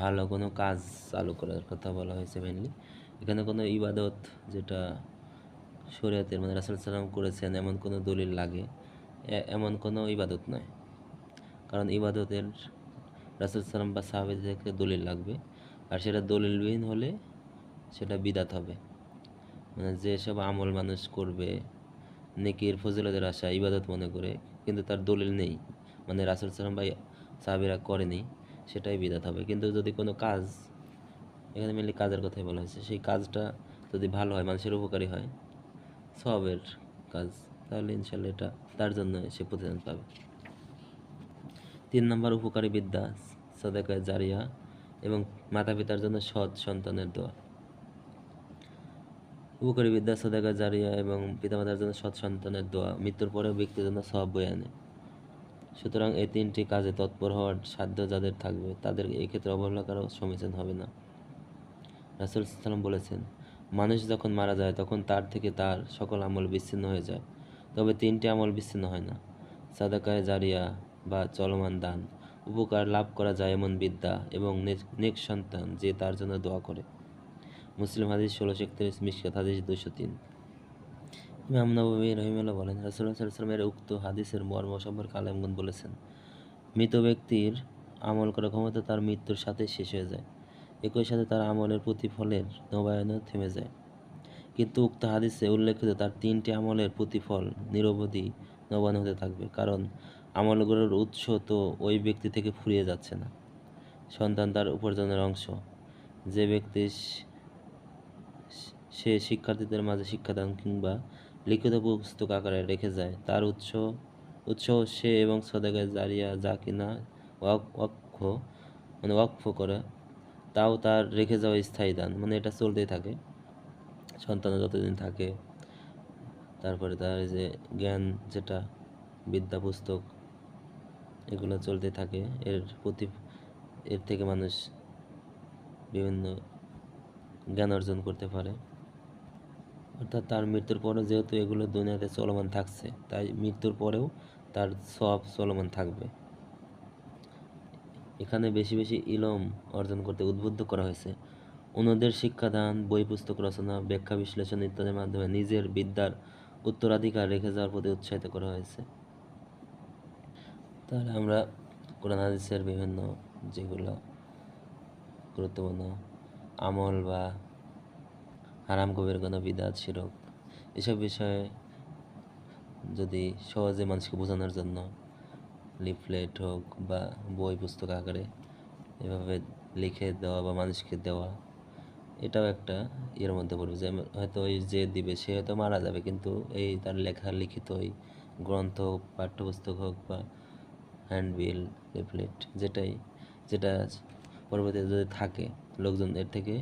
ভালো কোনো কাজ চালু করার কথা বলা হয়েছে মেনলি। এখানে কোনো ইবাদত যেটা শরীয়তের মানে রাসূল সাল্লাল্লাহু আলাইহি করেছেন এমন কোনো দলিল লাগে এমন কোনো ইবাদত নয়। কারণ ইবাদতের রাসূল সাল্লাম বা সাহাবীদের থেকে দলিল লাগবে, আর সেটা দলিলবিহীন হলে সেটা বিদআত হবে। মানে যেসব আমল মানুষ করবে নেকির ফজিলতের আশা ইবাদত মনে করে, কিন্তু তার দলিল নেই, মানে রাসূল সাল্লাম বা সাহাবীরা করেনি, সেটাই বিদআত হবে। কিন্তু যদি কোনো কাজ, এখানে মেনলি কাজের কথাই বলা হয়েছে, সেই কাজটা যদি ভালো হয়, মানুষের উপকারী হয়, সওয়াবের কাজ, তাহলে ইনশাআল্লাহ এটা তার জন্য সে প্রতিদান পাবে। 3 নম্বর উপকারী বিদ্যা সাদাকা জারিয়া এবং মাতা পিতার জন্য সৎ সন্তানের দোয়া। উপকারী বিদ্যা সাদাকা জারিয়া এবং পিতামাতার জন্য সৎ সন্তানের দোয়া মৃত্যুর পরেও ব্যক্তির জন্য সওয়াব বয়ে আনে। সুতরাং এই 3টি কাজে তৎপর হওয়ার সাধ্য যাদের থাকবে তাদের এই ক্ষেত্রে অবহেলা করাও সমীচীন হবে না। রাসূল সাল্লাল্লাহু আলাইহি ওয়াসাল্লাম বলেছেন, মানুষ যখন মারা যায় তখন তার থেকে তার সকল আমল বিচ্ছিন্ন হয়ে যায়, তবে 3টি আমল বিচ্ছিন্ন হয় না: সাদাকায়ে জারিয়া বা চলমান দান, উপকার লাভ করা যায় এমন বিদ্যা, এবং নেক সন্তান যে তার জন্য দোয়া করে। মুসলিম হাদিস 1631, মিশকাত হাদিস 203। ইমাম নববী রাহিমাহুল্লাহ বলেন, রাসূলুল্লাহ সাল্লাল্লাহু আলাইহি ওয়াসাল্লামের উক্ত হাদিসের মর্ম সম্পর্কে আলেমগণ বলেছেন, মৃত ব্যক্তির আমল করার ক্ষমতা তার মৃত্যুর সাথে শেষ হয়ে যায়, একই সাথে তার আমলের প্রতিফলের নবায়নও থেমে যায়। কিন্তু উক্ত হাদিসে উল্লেখিত তার 3টি আমলের প্রতিফল নিরবধি নবায়ন হতে থাকবে, কারণ আমলগুলোর উৎস তো ওই ব্যক্তি থেকে ফুরিয়ে যাচ্ছে না। সন্তান তার উপার্জনের অংশ। যে ব্যক্তি সে শিক্ষার্থীদের মাঝে শিক্ষাদান কিংবা লিখিত পুস্তক আকারে রেখে যায়, তার উৎস সে এবং সদাকায়ে জারিয়া যা কিনা ওয়াকফ করে, তাও তার রেখে যাওয়া স্থায়ী দান, মানে এটা চলতেই থাকে সন্তান যতদিন থাকে। তারপরে তার যে জ্ঞান, যেটা বিদ্যা পুস্তক, এগুলো চলতে থাকে, এর থেকে মানুষ বিভিন্ন জ্ঞান অর্জন করতে পারে। অর্থাৎ তার মৃত্যুর পরেও যেহেতু এগুলো দুনিয়াতে চলমান থাকছে, তাই মৃত্যুর পরেও তার সওয়াব চলমান থাকবে। এখানে বেশি বেশি ইলম অর্জন করতে উদ্বুদ্ধ করা হয়েছে। অন্যদের শিক্ষাদান, বই পুস্তক রচনা, ব্যাখ্যা বিশ্লেষণ ইত্যাদির মাধ্যমে নিজের বিদ্যার উত্তরাধিকার রেখে যাওয়ার প্রতি উৎসাহিত করা হয়েছে। তাহলে আমরা কোরআন হাদিসের বিভিন্ন যেগুলো গুরুত্বপূর্ণ আমল বা হারাম কবির কোনো বিদআত শিরক, এসব বিষয়ে যদি সহজে মানুষকে বোঝানোর জন্য লিফলেট হোক বা বই পুস্তক আকারে এভাবে লিখে দেওয়া বা মানুষকে দেওয়া, এটাও একটা এর মধ্যে পড়বে। যে হয়তো ওই যে দিবে সে হয়তো মারা যাবে, কিন্তু এই তার লেখা লিখিত ওই গ্রন্থ, পাঠ্যপুস্তক হোক বা হ্যান্ডবিল, লিফলেট, যেটা পরবর্তীতে যদি থাকে, লোকজন এর থেকে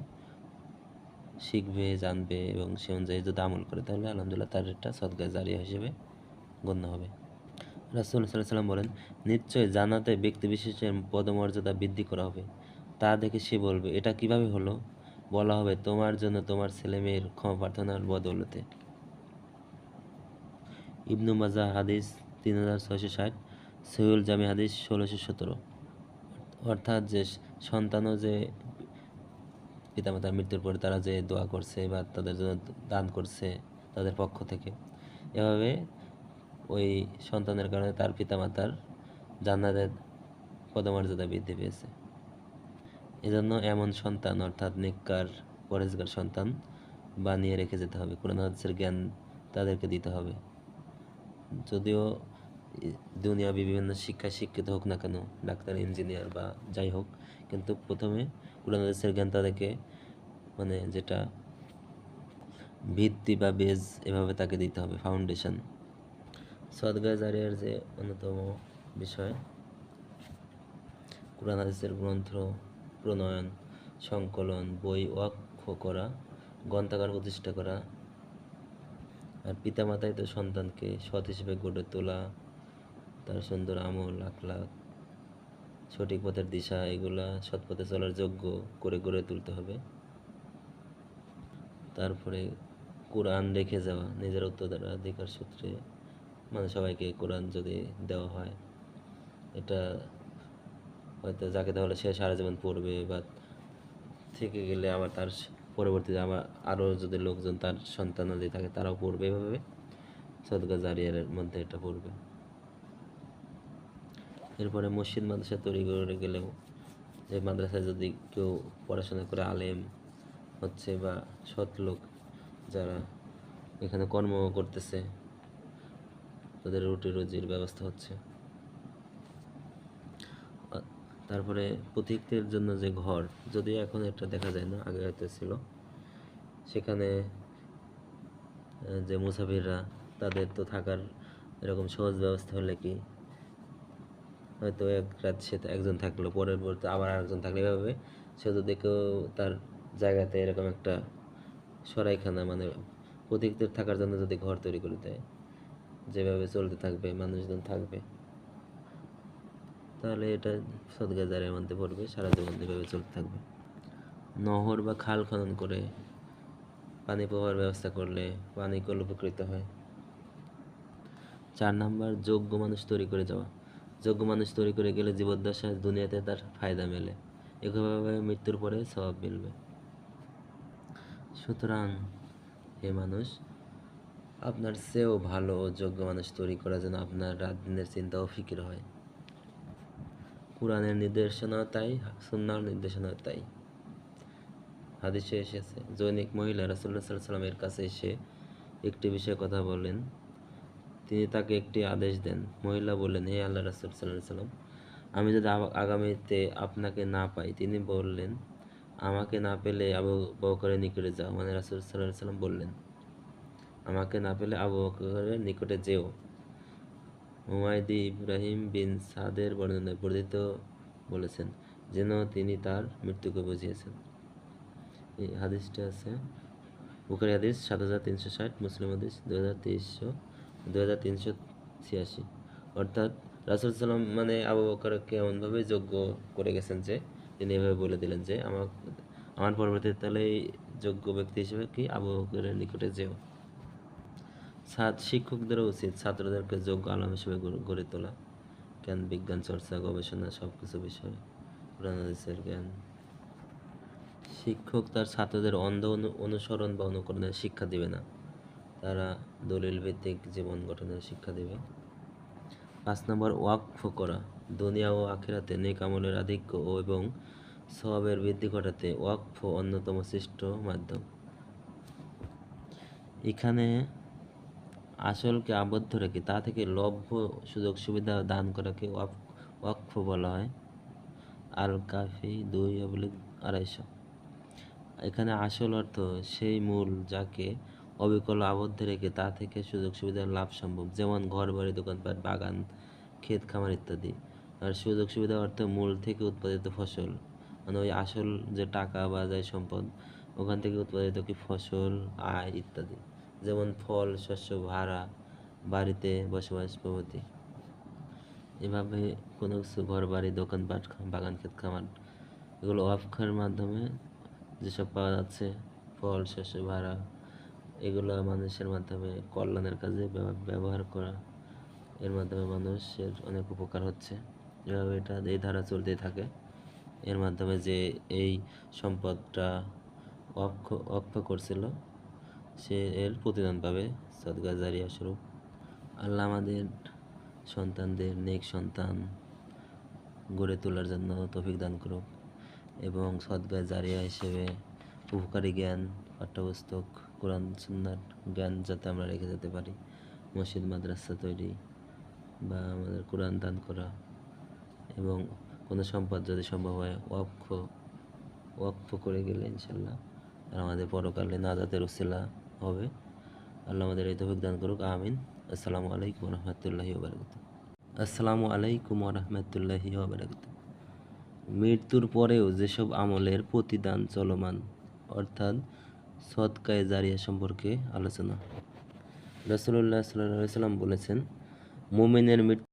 শিখবে, জানবে এবং সে অনুযায়ী যদি আমল করে তাহলে আলহামদুলিল্লাহ তার একটা সদকায়ে জারিয়া হিসেবে গণ্য হবে। রাসূল সাল্লাল্লাহু আলাইহি সাল্লাম বলেন, নিশ্চয় জান্নাতে ব্যক্তি বিশেষের পদমর্যাদা বৃদ্ধি করা হবে। তা দেখে সে বলবে, এটা কিভাবে হলো? বলা হবে, তোমার জন্য তোমার ছেলেমেয়ের ক্ষমা প্রার্থনার বদৌলতে। ইবনু মাজাহ হাদিস 3660, সহিহুল জামি হাদিস 1617। অর্থাৎ যে সন্তানও যে পিতামাতার মৃত্যুর পরে তারা যে দোয়া করছে বা তাদের জন্য দান করছে তাদের পক্ষ থেকে, এভাবে ওই সন্তানের কারণে তার পিতামাতার জান্নাতের পদমর্যাদা বৃদ্ধি পেয়েছে। এজন্য এমন সন্তান অর্থাৎ নেককার পরেজগার সন্তান বানিয়ে রেখে যেতে হবে। কোরআন হাদিসের জ্ঞান তাদেরকে দিতে হবে। যদিও দুনিয়াবি বিভিন্ন শিক্ষায় শিক্ষিত হোক না কেন, ডাক্তার, ইঞ্জিনিয়ার বা যাই হোক, কিন্তু প্রথমে কোরআন হাদিসের জ্ঞান তাদেরকে মানে যেটা ভিত্তি বা বেজ এভাবে তাকে দিতে হবে, ফাউন্ডেশন। সদকায়ে জারিয়ার যে অন্যতম বিষয় কোরআন হাদিসের গ্রন্থ প্রণয়ন, সংকলন, বই ওয়াকফ করা, গ্রন্থাগার প্রতিষ্ঠা করা, আর পিতামাতাই তো সন্তানকে সৎ হিসেবে গড়ে তোলা, তার সুন্দর আমল, আখলাক, সঠিক পথের দিশা, এগুলা সৎ পথে চলার যোগ্য করে গড়ে তুলতে হবে। তারপরে কোরআন রেখে যাওয়া, নিজের উত্তরাধিকার সূত্রে মানে সবাইকে কোরআন যদি দেওয়া হয়, এটা হয়তো যাকে তাহলে সে সারা জীবন পড়বে বা থেকে গেলে আবার তার পরবর্তীতে আবার আরও যদি লোকজন তার সন্তানাদি থাকে তারাও পড়বে, এভাবে সদকা জারিয়ার মধ্যে এটা পড়বে। এরপরে মসজিদ মাদ্রাসা তৈরি করে গেলেও, যে মাদ্রাসায় যদি কেউ পড়াশোনা করে আলেম হচ্ছে বা সৎ লোক যারা এখানে কর্ম করতেছে, তাদের রুটি রুজির ব্যবস্থা হচ্ছে। তারপরে পথিকদের জন্য যে ঘর, যদিও এখন এটা দেখা যায় না, আগে হয়তো ছিল, সেখানে যে মুসাফিররা তাদের তো থাকার এরকম সহজ ব্যবস্থা হলে কি, হয়তো এক রাত সে একজন থাকলো, পরের পরতে আবার আরেকজন থাকলো, এভাবে সে যদি কেউ তার জায়গাতে এরকম একটা সরাইখানা মানে পথিকদের থাকার জন্য যদি ঘর তৈরি করে দেয়, যেভাবে চলতে থাকবে, মানুষজন থাকবে, তাহলে এটা সদকা জারিয়ার মধ্যে পড়বে, সারা জীবন এভাবে চলতে থাকবে। নহর বা খাল খনন করে পানি প্রবাহের ব্যবস্থা করলে পানি করলে উপকৃত হয়। 4 নাম্বার, যোগ্য মানুষ তৈরি করে যাওয়া। যোগ্য মানুষ তৈরি করে গেলে জীবদ্দশায় দুনিয়াতে তার ফায়দা মেলে, একইভাবে মৃত্যুর পরে সওয়াব মিলবে। সুতরাং হে মানুষ, আপনার চেয়েও ভালো ও যোগ্য মানুষ তৈরি করার জন্য আপনার রাত দিনের চিন্তা ও ফিকির হয়। কোরআনের নির্দেশনাও তাই, সুন্নাহর নির্দেশনাও তাই। হাদিসে এসেছে, জৈনিক মহিলা রাসূলুল্লাহ সাল্লাল্লাহু আলাইহি ওয়াসাল্লামের কাছে এসে একটি বিষয়ে কথা বলেন। তিনি তাকে একটি আদেশ দেন। মহিলা বললেন, হে আল্লাহর রাসূল সাল্লাল্লাহু আলাইহি ওয়াসাল্লাম, আমি যদি আগামীতে আপনাকে না পাই। তিনি বললেন, আমাকে না পেলে আবু বকরের নিকটে যাও। মানে রাসূল সাল্লাল্লাহু আলাইহি ওয়াসাল্লাম বললেন, আমাকে না পেলে আবু বকরের নিকটে যেও। হুমায়দি ইব্রাহিম বিন সাদের বর্ণনায় বর্ধিত বলেছেন, যেন তিনি তার মৃত্যুকে বুঝিয়েছেন। এই হাদিসটা আছে বুখারী হাদিস 7360, মুসলিম হাদিস 2386। অর্থাৎ রাসূল সাল্লাম মানে আবু বকরকে এমনভাবে যোগ্য করে গেছেন যে তিনি এভাবে বলে দিলেন যে আমার পরবর্তীতে তাহলে এই যোগ্য ব্যক্তি হিসেবে কি আবু বকরের নিকটে যেও। শিক্ষকদেরও উচিত ছাত্রদেরকে যোগ্য আলেম হিসেবে গড়ে তোলা। জ্ঞান, বিজ্ঞান চর্চা, গবেষণা সব কিছু বিষয়ে কোরআন হাদিসের জ্ঞান। শিক্ষক তার ছাত্রদের অন্ধ অনুসরণ বা অনুকরণের শিক্ষা দিবে না, তারা দলিল ভিত্তিক জীবন গঠনের শিক্ষা দেবে। 5 নম্বর, ওয়াকফ করা। দুনিয়া ও আখিরাতে নেক আমলের আধিক্য এবং সওয়াবের বৃদ্ধি ঘটাতে ওয়াকফ অন্যতম শ্রেষ্ঠ মাধ্যম। এখানে আসলকে আবদ্ধ রেখে তা থেকে লভ্য সুযোগ সুবিধা দান করাকে ওয়াকফ বলা হয়। আল কাফি 2/250। এখানে আসল অর্থ সেই মূল যাকে অবিকল আবদ্ধ রেখে তা থেকে সুযোগ সুবিধার লাভ সম্ভব, যেমন ঘর বাড়ি, দোকানপাট, বাগান, ক্ষেত খামার ইত্যাদি। আর সুযোগ সুবিধা অর্থ মূল থেকে উৎপাদিত ফসল, মানে ওই আসল যে টাকা বা যাই সম্পদ, ওখান থেকে উৎপাদিত কি ফসল, আয় ইত্যাদি, যেমন ফল, শস্য, ভাড়া, বাড়িতে বসবাস প্রভৃতি। এভাবে কোনো কিছু ঘর বাড়ি, দোকানপাট, বাগান, ক্ষেত, খামার, এগুলো ওয়াকফের মাধ্যমে যেসব পাওয়া যাচ্ছে, ফল, শস্য, ভাড়া, এগুলো মানুষের মাধ্যমে কল্যাণের কাজে ব্যবহার করা, এর মাধ্যমে মানুষের অনেক উপকার হচ্ছে। এভাবে এই ধারা চলতে থাকে। এর মাধ্যমে যে এই সম্পদটা ওয়াকফ করছিল সে এর প্রতিদান পাবে সদকা জারিয়া স্বরূপ। আল্লাহ আমাদের সন্তানদের নেক সন্তান গড়ে তোলার জন্য তৌফিক দান করুক এবং সদকা জারিয়া হিসেবে উপকারী জ্ঞান, পাঠ্যপুস্তক, কোরআন সুন্নাহর জ্ঞান যাতে আমরা রেখে যেতে পারি, মসজিদ মাদ্রাসা তৈরি বা আমাদের কোরআন দান করা, এবং কোনো সম্পদ যদি সম্ভব হয় ওয়াকফ করে গেলে ইনশাল্লাহ আর আমাদের পরকালে নাজাতের উসিলা হবে। আল্লাহ আমাদের এই তৌফিক দান করুক, আমিন। আসসালামু আলাইকুম রহমতুল্লাহি ওবারাকাতুহু। আসসালামু আলাইকুম রহমতুল্লাহি ওবারাকাতুহু। মৃত্যুর পরেও যেসব আমলের প্রতিদান চলমান, অর্থাৎ সদকায়ে জারিয়া সম্পর্কে আলোচনা। রাসূলুল্লাহ সাল্লাল্লাহু আলাইহি ওয়াসাল্লাম বলেছেন, মুমিনের মৃত্যু